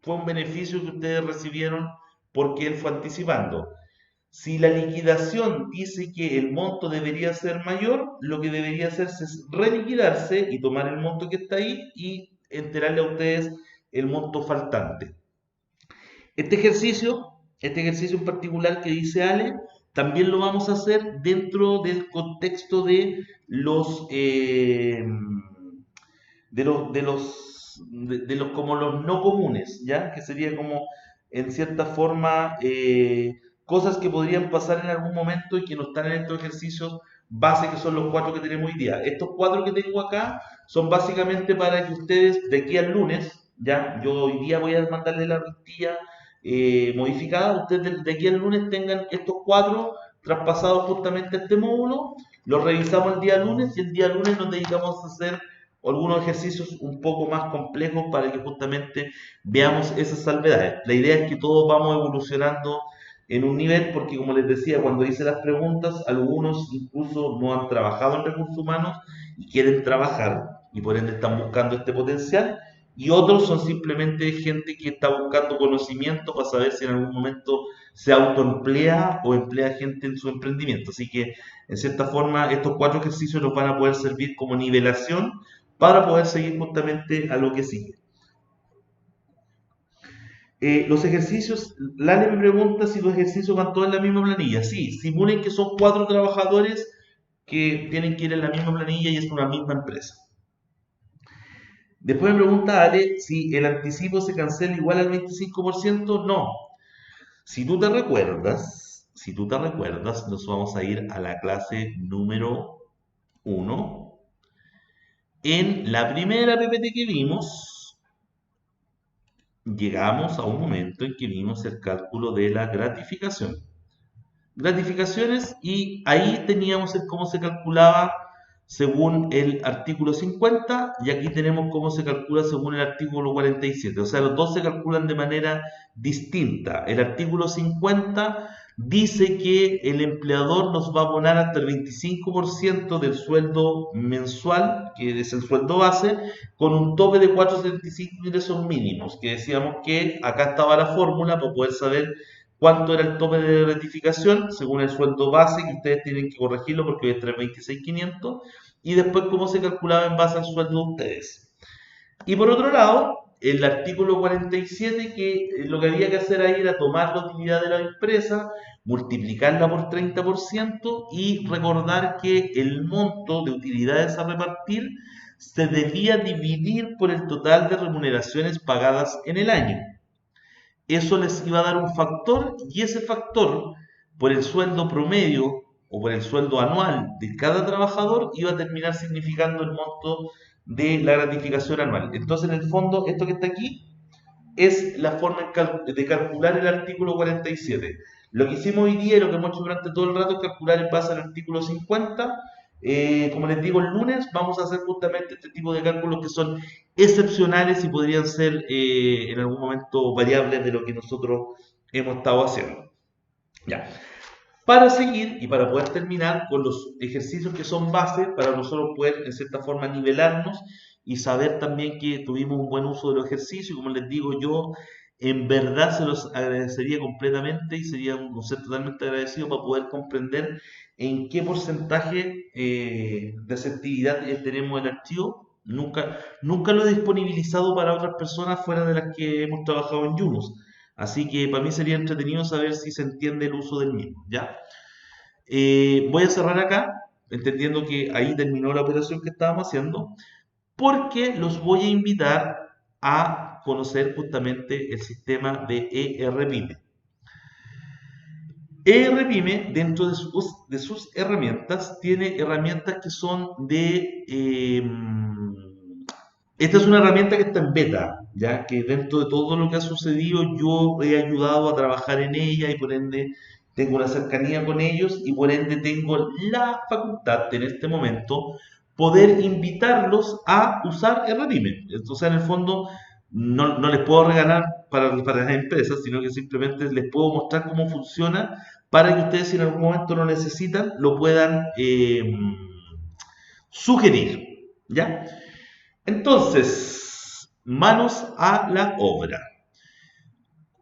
fue un beneficio que ustedes recibieron porque él fue anticipando. Si la liquidación dice que el monto debería ser mayor, lo que debería hacerse es reliquidarse y tomar el monto que está ahí y enterarle a ustedes el monto faltante. Este ejercicio en particular que dice Ale, también lo vamos a hacer dentro del contexto de los como los no comunes, ¿ya? Que sería como, en cierta forma, cosas que podrían pasar en algún momento y que no están en estos ejercicios base, que son los 4 que tenemos hoy día. Estos 4 que tengo acá son básicamente para que ustedes, de aquí al lunes, ¿ya? Yo hoy día voy a mandarle la plantilla modificada, ustedes de aquí al lunes tengan estos 4 traspasados justamente a este módulo, los revisamos el día lunes y el día lunes nos dedicamos a hacer algunos ejercicios un poco más complejos para que justamente veamos esas salvedades. La idea es que todos vamos evolucionando en un nivel, porque como les decía, cuando hice las preguntas, algunos incluso no han trabajado en recursos humanos y quieren trabajar y por ende están buscando este potencial, y otros son simplemente gente que está buscando conocimiento para saber si en algún momento se autoemplea o emplea gente en su emprendimiento. Así que, en cierta forma, estos 4 ejercicios nos van a poder servir como nivelación para poder seguir justamente a lo que sigue. Los ejercicios, Lale me pregunta si los ejercicios van todos en la misma planilla. Sí, simulen que son 4 trabajadores que tienen que ir en la misma planilla y es una misma empresa. Después me pregunta Ale si el anticipo se cancela igual al 25%. No. Si tú te recuerdas, nos vamos a ir a la clase número 1. En la primera PPT que vimos, llegamos a un momento en que vimos el cálculo de la gratificación. Gratificaciones, y ahí teníamos el cómo se calculaba según el artículo 50, y aquí tenemos cómo se calcula según el artículo 47. O sea, los dos se calculan de manera distinta. El artículo 50 dice que el empleador nos va a abonar hasta el 25% del sueldo mensual, que es el sueldo base, con un tope de 475 ingresos mínimos, que decíamos que acá estaba la fórmula para poder saber cuánto era el tope de gratificación según el sueldo base, que ustedes tienen que corregirlo porque hoy es 326.500, y después cómo se calculaba en base al sueldo de ustedes. Y por otro lado, el artículo 47, que lo que había que hacer ahí era tomar la utilidad de la empresa, multiplicarla por 30% y recordar que el monto de utilidades a repartir se debía dividir por el total de remuneraciones pagadas en el año. Eso les iba a dar un factor, y ese factor, por el sueldo promedio o por el sueldo anual de cada trabajador, iba a terminar significando el monto de la gratificación anual. Entonces, en el fondo, esto que está aquí es la forma de calcular el artículo 47. Lo que hicimos hoy día y lo que hemos hecho durante todo el rato es calcular en base al artículo 50. Como les digo, el lunes vamos a hacer justamente este tipo de cálculos que son excepcionales y podrían ser en algún momento variables de lo que nosotros hemos estado haciendo. Ya. para seguir y para poder terminar con los ejercicios que son base para nosotros poder, en cierta forma, nivelarnos y saber también que tuvimos un buen uso de los ejercicios. Como les digo, yo en verdad se los agradecería completamente y sería un ser totalmente agradecido para poder comprender en qué porcentaje de asertividad tenemos el archivo. Nunca lo he disponibilizado para otras personas fuera de las que hemos trabajado en Yunus. Así que para mí sería entretenido saber si se entiende el uso del mismo, ¿ya? Voy a cerrar acá, entendiendo que ahí terminó la operación que estábamos haciendo, porque los voy a invitar a conocer justamente el sistema de ERPyme. ERPyme, dentro de sus herramientas, tiene herramientas que son de... esta es una herramienta que está en beta, ya que dentro de todo lo que ha sucedido yo he ayudado a trabajar en ella y por ende tengo una cercanía con ellos y por ende tengo la facultad en este momento poder invitarlos a usar ERPyme. O sea, en el fondo no les puedo regalar para las empresas, sino que simplemente les puedo mostrar cómo funciona para que ustedes si en algún momento lo necesitan lo puedan sugerir, ¿ya? Entonces, manos a la obra.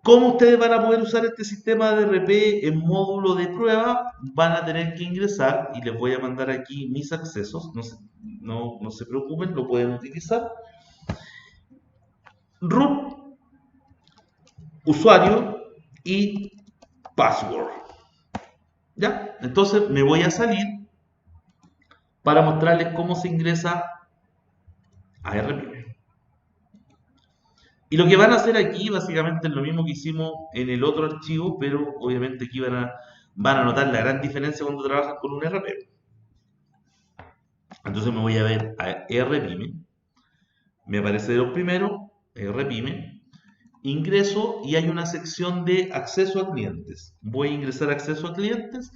¿Cómo ustedes van a poder usar este sistema de RP en módulo de prueba? Van a tener que ingresar y les voy a mandar aquí mis accesos. No se preocupen, lo pueden utilizar. Root, usuario y password. ¿Ya? Entonces me voy a salir para mostrarles cómo se ingresa a ERPyme. Y lo que van a hacer aquí básicamente es lo mismo que hicimos en el otro archivo, pero obviamente aquí van a notar la gran diferencia cuando trabajan con un ERP. Entonces me voy a ver a ERPyme, me aparece de los primeros, ERPyme, ingreso y hay una sección de acceso a clientes. Voy a ingresar a acceso a clientes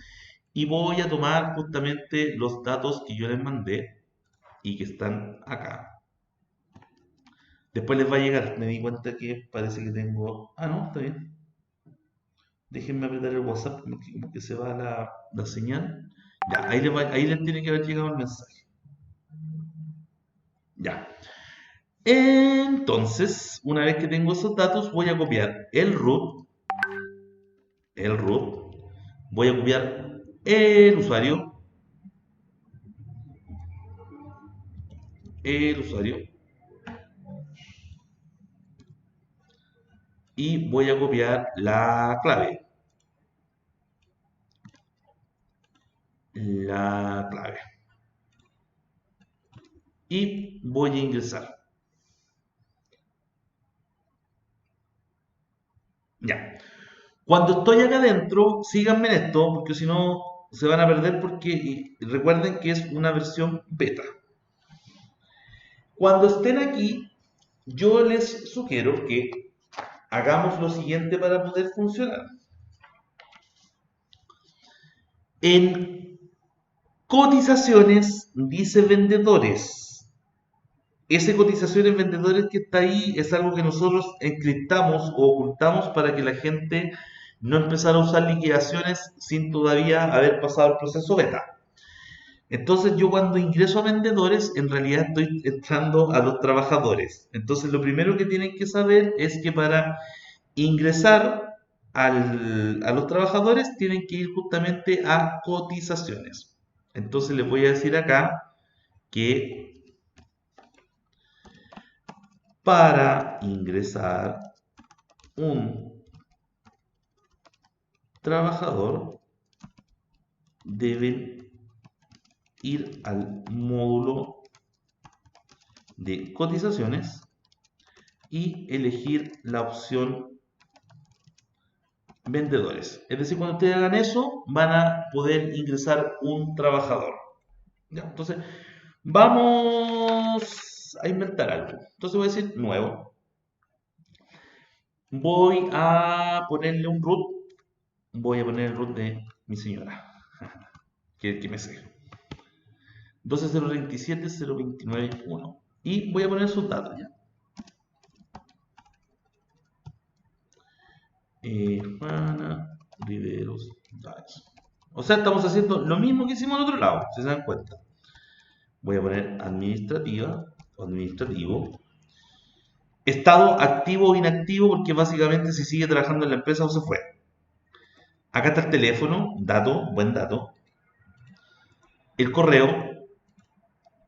y voy a tomar justamente los datos que yo les mandé y que están acá. Después les va a llegar, me di cuenta que parece que tengo... Ah, no, está bien. Déjenme apretar el WhatsApp porque se va la señal. Ya, ahí les tiene que haber llegado el mensaje. Ya. Entonces, una vez que tengo esos datos, voy a copiar el root, voy a copiar el usuario, y voy a copiar la clave. Y voy a ingresar. Ya. Cuando estoy acá adentro, síganme en esto, porque si no se van a perder, porque recuerden que es una versión beta. Cuando estén aquí, yo les sugiero que hagamos lo siguiente para poder funcionar. En cotizaciones dice vendedores. Ese cotizaciones vendedores que está ahí es algo que nosotros encriptamos o ocultamos para que la gente no empezara a usar liquidaciones sin todavía haber pasado el proceso beta. Entonces yo cuando ingreso a vendedores, en realidad estoy entrando a los trabajadores. Entonces lo primero que tienen que saber es que para ingresar a los trabajadores tienen que ir justamente a cotizaciones. Entonces les voy a decir acá que para ingresar un trabajador deben ir al módulo de cotizaciones y elegir la opción vendedores. Es decir, cuando ustedes hagan eso, van a poder ingresar un trabajador. ¿Ya? Entonces, vamos a inventar algo. Entonces voy a decir nuevo. Voy a ponerle un root. Voy a poner el root de mi señora, que me sé. 12.027.029.1 y voy a poner sus datos ya. Juana Riveros Daes. O sea, estamos haciendo lo mismo que hicimos al otro lado, si se dan cuenta. Voy a poner administrativa, o administrativo. Estado activo o inactivo, porque básicamente si sigue trabajando en la empresa o se fue. Acá está el teléfono, dato, buen dato. El correo,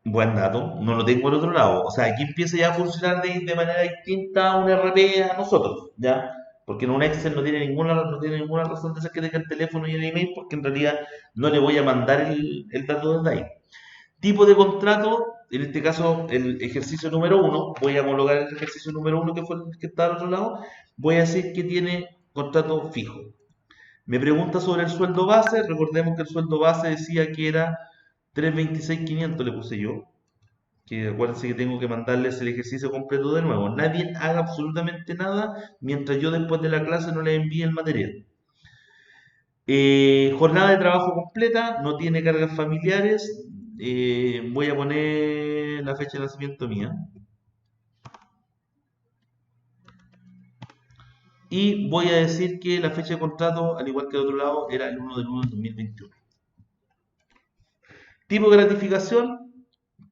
buen dato, no lo tengo al otro lado. O sea, aquí empieza ya a funcionar de manera distinta a un RP a nosotros, ¿ya? Porque en un Excel no tiene ninguna razón de ser que tenga el teléfono y el email, porque en realidad no le voy a mandar el dato desde ahí. Tipo de contrato, en este caso el ejercicio número uno, voy a homologar el ejercicio número uno que fue el que está al otro lado, voy a decir que tiene contrato fijo. Me pregunta sobre el sueldo base, recordemos que el sueldo base decía que era 326.500, le puse yo, que acuérdense que tengo que mandarles el ejercicio completo de nuevo. Nadie haga absolutamente nada mientras yo después de la clase no les envíe el material. Jornada de trabajo completa, no tiene cargas familiares. Voy a poner la fecha de nacimiento mía. Y voy a decir que la fecha de contrato, al igual que el otro lado, era el 1 del 1 del 2021. Tipo de gratificación,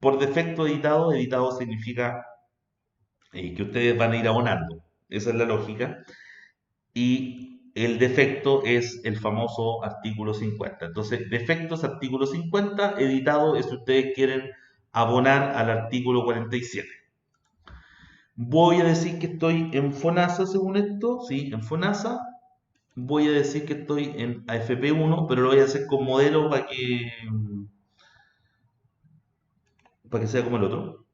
por defecto editado. Editado significa que ustedes van a ir abonando. Esa es la lógica. Y el defecto es el famoso artículo 50. Entonces, defecto es artículo 50, editado es si ustedes quieren abonar al artículo 47. Voy a decir que estoy en FONASA según esto, sí, en FONASA. Voy a decir que estoy en AFP1, pero lo voy a hacer con modelo para que sea como el otro.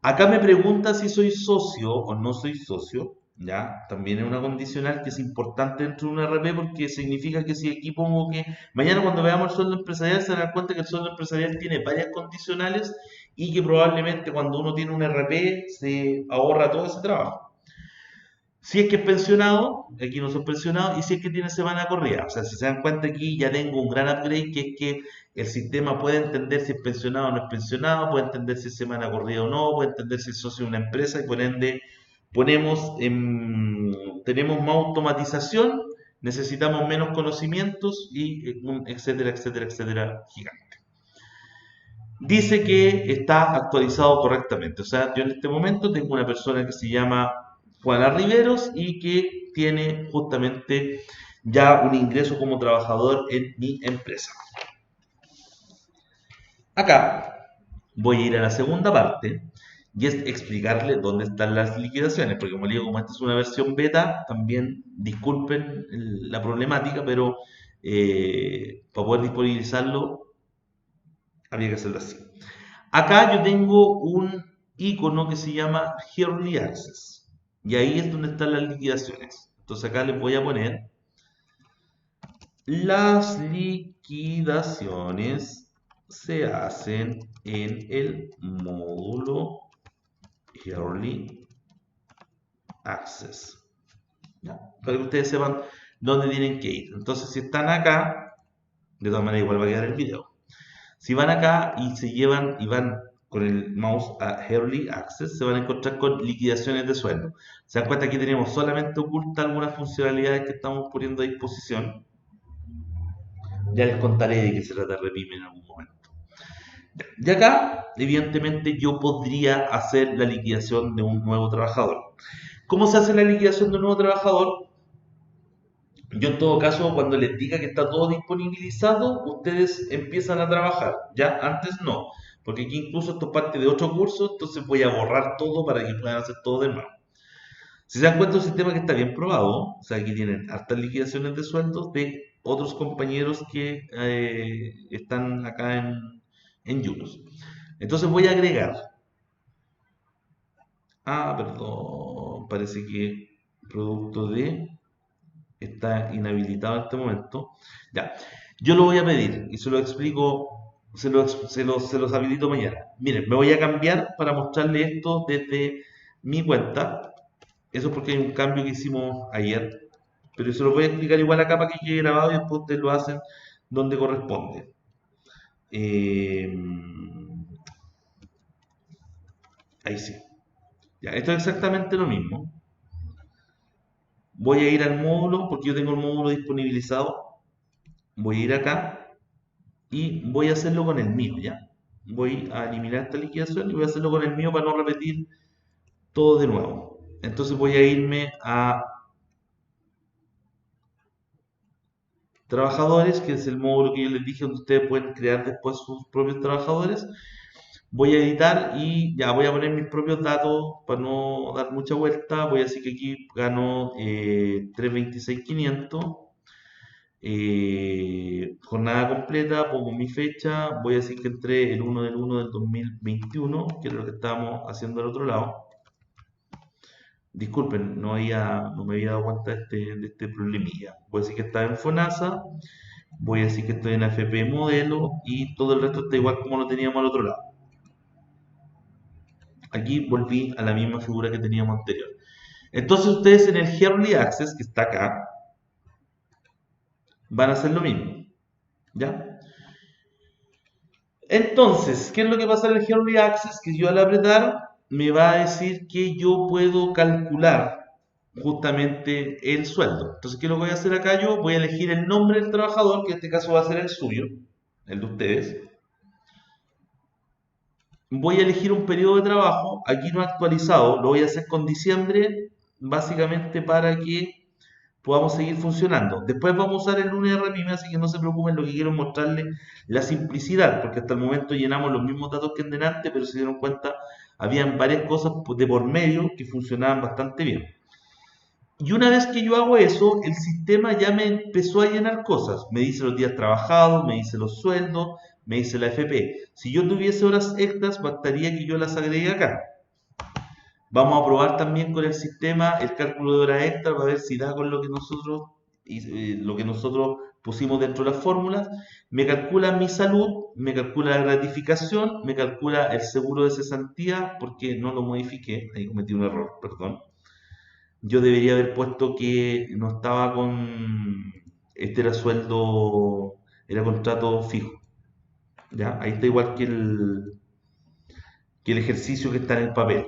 Acá me pregunta si soy socio o no soy socio, ¿ya? También es una condicional que es importante dentro de un RP porque significa que si aquí pongo que mañana cuando veamos el sueldo empresarial se darán cuenta que el sueldo empresarial tiene varias condicionales y que probablemente cuando uno tiene un RP se ahorra todo ese trabajo. Si es que es pensionado, aquí no son pensionados, y si es que tiene semana corrida. O sea, si se dan cuenta aquí ya tengo un gran upgrade, que es que el sistema puede entender si es pensionado o no es pensionado, puede entender si es semana corrida o no, puede entender si es socio de una empresa, y por ende tenemos más automatización, necesitamos menos conocimientos, y un etcétera, etcétera, etcétera, gigante. Dice que está actualizado correctamente. O sea, yo en este momento tengo una persona que se llama Juana Riveros y que tiene justamente ya un ingreso como trabajador en mi empresa. Acá voy a ir a la segunda parte y es explicarle dónde están las liquidaciones, porque como le digo, como esta es una versión beta, también disculpen la problemática, pero para poder disponibilizarlo había que hacerlo así. Acá yo tengo un icono que se llama Early Access. Y ahí es donde están las liquidaciones. Entonces acá les voy a poner las liquidaciones se hacen en el módulo Early Access. ¿Ya? Para que ustedes sepan dónde tienen que ir. Entonces si están acá, de todas maneras igual va a quedar el video. Si van acá y se llevan y van con el mouse a Early Access, se van a encontrar con liquidaciones de sueldo. Se dan cuenta que aquí tenemos solamente ocultas algunas funcionalidades que estamos poniendo a disposición. Ya les contaré de qué se trata Repime en algún momento. Y acá, evidentemente, yo podría hacer la liquidación de un nuevo trabajador. ¿Cómo se hace la liquidación de un nuevo trabajador? Yo en todo caso, cuando les diga que está todo disponibilizado, ustedes empiezan a trabajar. Ya antes no, porque aquí incluso esto es parte de otro curso, entonces voy a borrar todo para que puedan hacer todo de nuevo. Si se dan cuenta, es un sistema que está bien probado. O sea, aquí tienen hartas liquidaciones de sueldos de otros compañeros que están acá en Yunus. Entonces voy a agregar. Perdón, parece que producto de está inhabilitado en este momento. Ya, yo lo voy a pedir y se lo explico, se los habilito mañana. Miren, me voy a cambiar para mostrarle esto desde mi cuenta. Eso es porque hay un cambio que hicimos ayer, pero se lo voy a explicar igual acá para que quede grabado y después ustedes lo hacen donde corresponde. Eh, Ahí sí. Ya, esto es exactamente lo mismo. Voy a ir al módulo porque yo tengo el módulo disponibilizado. voy a ir acá y voy a hacerlo con el mío, ¿ya? Voy a eliminar esta liquidación y voy a hacerlo con el mío para no repetir todo de nuevo. Entonces voy a irme a trabajadores, que es el módulo que yo les dije donde ustedes pueden crear después sus propios trabajadores. Voy a editar y ya voy a poner mis propios datos para no dar mucha vuelta. Voy a decir que aquí gano 326.500. Jornada completa, pongo mi fecha. Voy a decir que entré el 1 del 1 del 2021, que es lo que estábamos haciendo al otro lado. Disculpen, no me había dado cuenta de este problemilla. Voy a decir que estaba en FONASA. Voy a decir que estoy en AFP modelo y todo el resto está igual como lo teníamos al otro lado. Aquí volví a la misma figura que teníamos anterior. Entonces ustedes en el Early Access, que está acá, van a hacer lo mismo. ¿Ya? Entonces, ¿qué es lo que pasa en el Early Access? Que yo al apretar me va a decir que yo puedo calcular justamente el sueldo. Entonces, ¿qué es lo que voy a hacer acá yo? Voy a elegir el nombre del trabajador, que en este caso va a ser el suyo, el de ustedes. Voy a elegir un periodo de trabajo, aquí no actualizado, lo voy a hacer con diciembre, básicamente para que podamos seguir funcionando. Después vamos a usar el lunes de RMIME, así que no se preocupen, lo que quiero es mostrarles la simplicidad, porque hasta el momento llenamos los mismos datos que en delante, pero se dieron cuenta, habían varias cosas de por medio que funcionaban bastante bien. Y una vez que yo hago eso, el sistema ya me empezó a llenar cosas. Me dice los días trabajados, me dice los sueldos, me dice la FP. Si yo tuviese horas extras, bastaría que yo las agregue acá. Vamos a probar también con el sistema el cálculo de horas extras para ver si da con lo que nosotros pusimos dentro de las fórmulas. Me calcula mi salud, me calcula la gratificación, me calcula el seguro de cesantía, porque no lo modifiqué, ahí cometí un error, perdón. Yo debería haber puesto que no estaba con... Este era sueldo, era contrato fijo. ¿Ya? Ahí está igual que el ejercicio que está en el papel.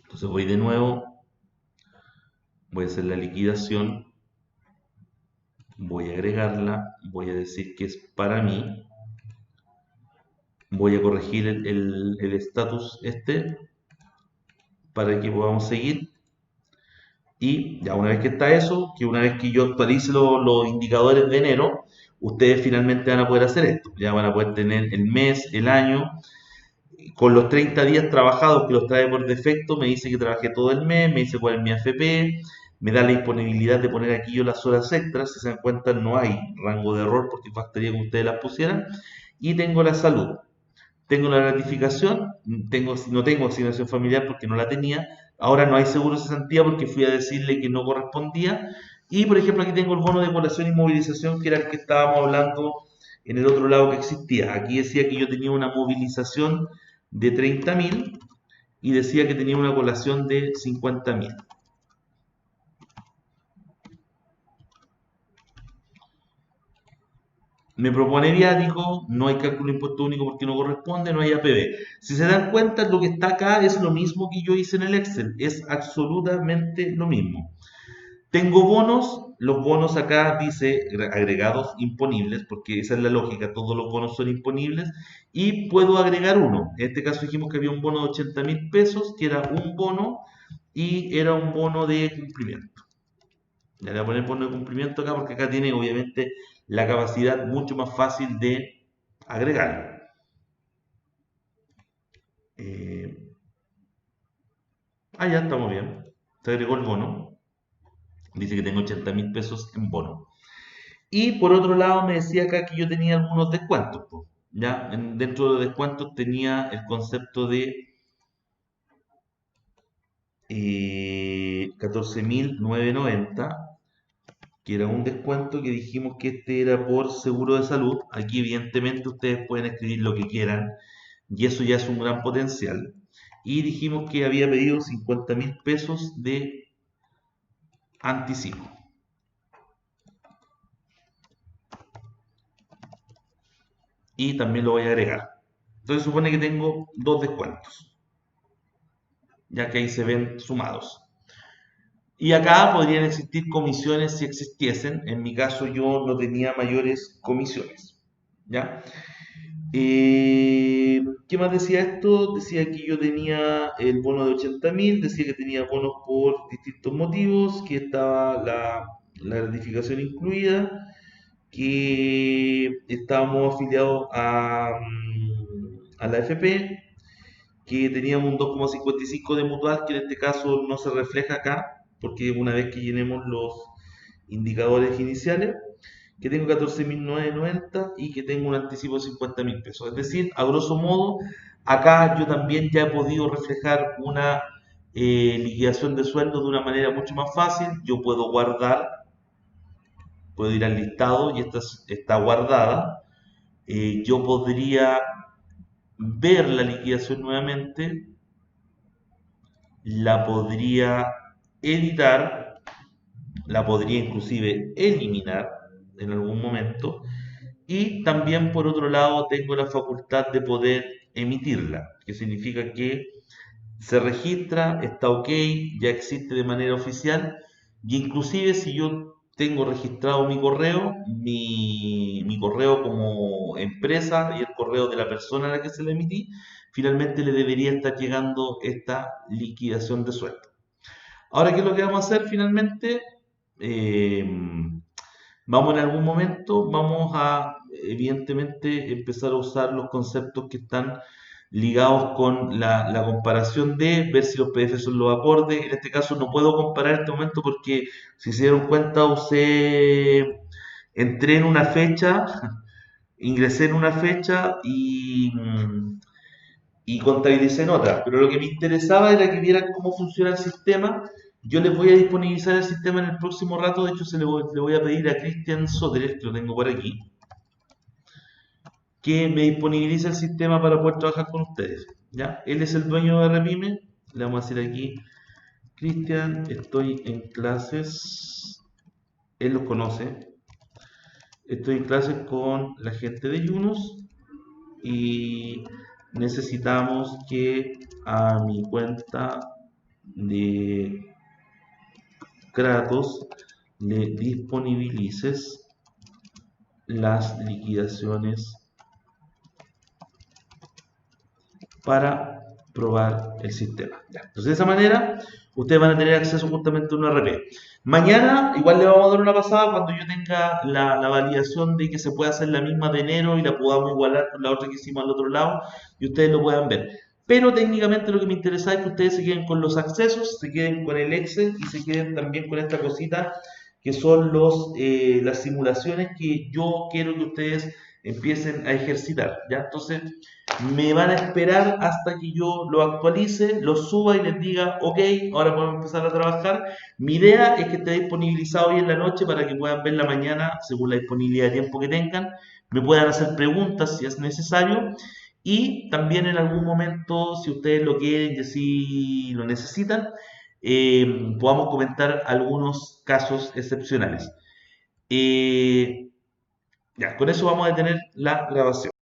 Entonces voy de nuevo, voy a hacer la liquidación, voy a agregarla, voy a decir que es para mí, voy a corregir el estatus para que podamos seguir. Y ya una vez que está eso, que una vez que yo actualice los indicadores de enero, ustedes finalmente van a poder hacer esto. Ya van a poder tener el mes, el año, con los 30 días trabajados que los trae por defecto, me dice que trabajé todo el mes, me dice cuál es mi AFP, me da la disponibilidad de poner aquí yo las horas extras. Si se dan cuenta, no hay rango de error porque bastaría que ustedes las pusieran. Y tengo la salud. Tengo la gratificación, no tengo asignación familiar porque no la tenía. Ahora no hay seguro de cesantía porque fui a decirle que no correspondía. Y por ejemplo, aquí tengo el bono de colación y movilización, que era el que estábamos hablando en el otro lado que existía. Aquí decía que yo tenía una movilización de 30.000 y decía que tenía una colación de 50.000. Me propone viático, no hay cálculo de impuesto único porque no corresponde, no hay APB. Si se dan cuenta, lo que está acá es lo mismo que yo hice en el Excel, es absolutamente lo mismo. Tengo bonos, los bonos acá dice agregados imponibles, porque esa es la lógica, todos los bonos son imponibles, y puedo agregar uno. En este caso dijimos que había un bono de 80.000 pesos, que era un bono, y era un bono de cumplimiento. Ya le voy a poner bono de cumplimiento acá, porque acá tiene obviamente la capacidad mucho más fácil de agregarlo. Ya estamos bien. Se agregó el bono. Dice que tengo 80.000 pesos en bono. Y por otro lado me decía acá que yo tenía algunos descuentos. ¿Ya? Dentro de los descuentos tenía el concepto de 14.990, que era un descuento que dijimos que este era por seguro de salud. Aquí evidentemente ustedes pueden escribir lo que quieran y eso ya es un gran potencial. Y dijimos que había pedido 50.000 pesos de anticipo. Y también lo voy a agregar. Entonces supone que tengo dos descuentos, ya que ahí se ven sumados. Y acá podrían existir comisiones si existiesen. En mi caso yo no tenía mayores comisiones. ¿Ya? ¿Qué más decía esto? Decía que yo tenía el bono de 80.000, decía que tenía bonos por distintos motivos, que estaba la gratificación incluida, que estábamos afiliados a la FP, que teníamos un 2,55 de mutual, que en este caso no se refleja acá, porque una vez que llenemos los indicadores iniciales, que tengo 14.990 y que tengo un anticipo de 50.000 pesos. Es decir, a grosso modo, acá yo también ya he podido reflejar una liquidación de sueldo de una manera mucho más fácil. Yo puedo guardar, puedo ir al listado y esta está guardada. Yo podría ver la liquidación nuevamente, la podría editar, la podría inclusive eliminar en algún momento. Y también por otro lado tengo la facultad de poder emitirla, que significa que se registra, está ok, ya existe de manera oficial, y inclusive si yo tengo registrado mi correo como empresa y el correo de la persona a la que se la emití, finalmente le debería estar llegando esta liquidación de sueldo. Ahora, ¿qué es lo que vamos a hacer finalmente? Eh, Vamos en algún momento, vamos a evidentemente empezar a usar los conceptos que están ligados con la comparación de ver si los PDF son los acordes. En este caso no puedo comparar en este momento porque si se dieron cuenta entré en una fecha, ingresé en una fecha y contabilicé en otra. Pero lo que me interesaba era que vieran cómo funciona el sistema. Yo les voy a disponibilizar el sistema en el próximo rato. De hecho, le voy a pedir a Cristian Soteres, que lo tengo por aquí, que me disponibilice el sistema para poder trabajar con ustedes. ¿Ya? Él es el dueño de Repime. Le vamos a decir aquí, Cristian, estoy en clases. Él los conoce. Estoy en clases con la gente de Yunus y necesitamos que a mi cuenta de Kratos le disponibilices las liquidaciones para probar el sistema. Ya. Entonces, de esa manera, ustedes van a tener acceso justamente a un RP. Mañana, igual le vamos a dar una pasada cuando yo tenga la validación de que se puede hacer la misma de enero y la podamos igualar con la otra que hicimos al otro lado y ustedes lo puedan ver. Pero técnicamente lo que me interesa es que ustedes se queden con los accesos, se queden con el Excel y se queden también con esta cosita que son las simulaciones que yo quiero que ustedes empiecen a ejercitar. ¿Ya? Entonces, me van a esperar hasta que yo lo actualice, lo suba y les diga, ok, ahora podemos empezar a trabajar. Mi idea es que esté disponibilizado hoy en la noche para que puedan ver la mañana, según la disponibilidad de tiempo que tengan, me puedan hacer preguntas si es necesario y también en algún momento, si ustedes lo quieren y así lo necesitan, podamos comentar algunos casos excepcionales. Ya, con eso vamos a detener la grabación.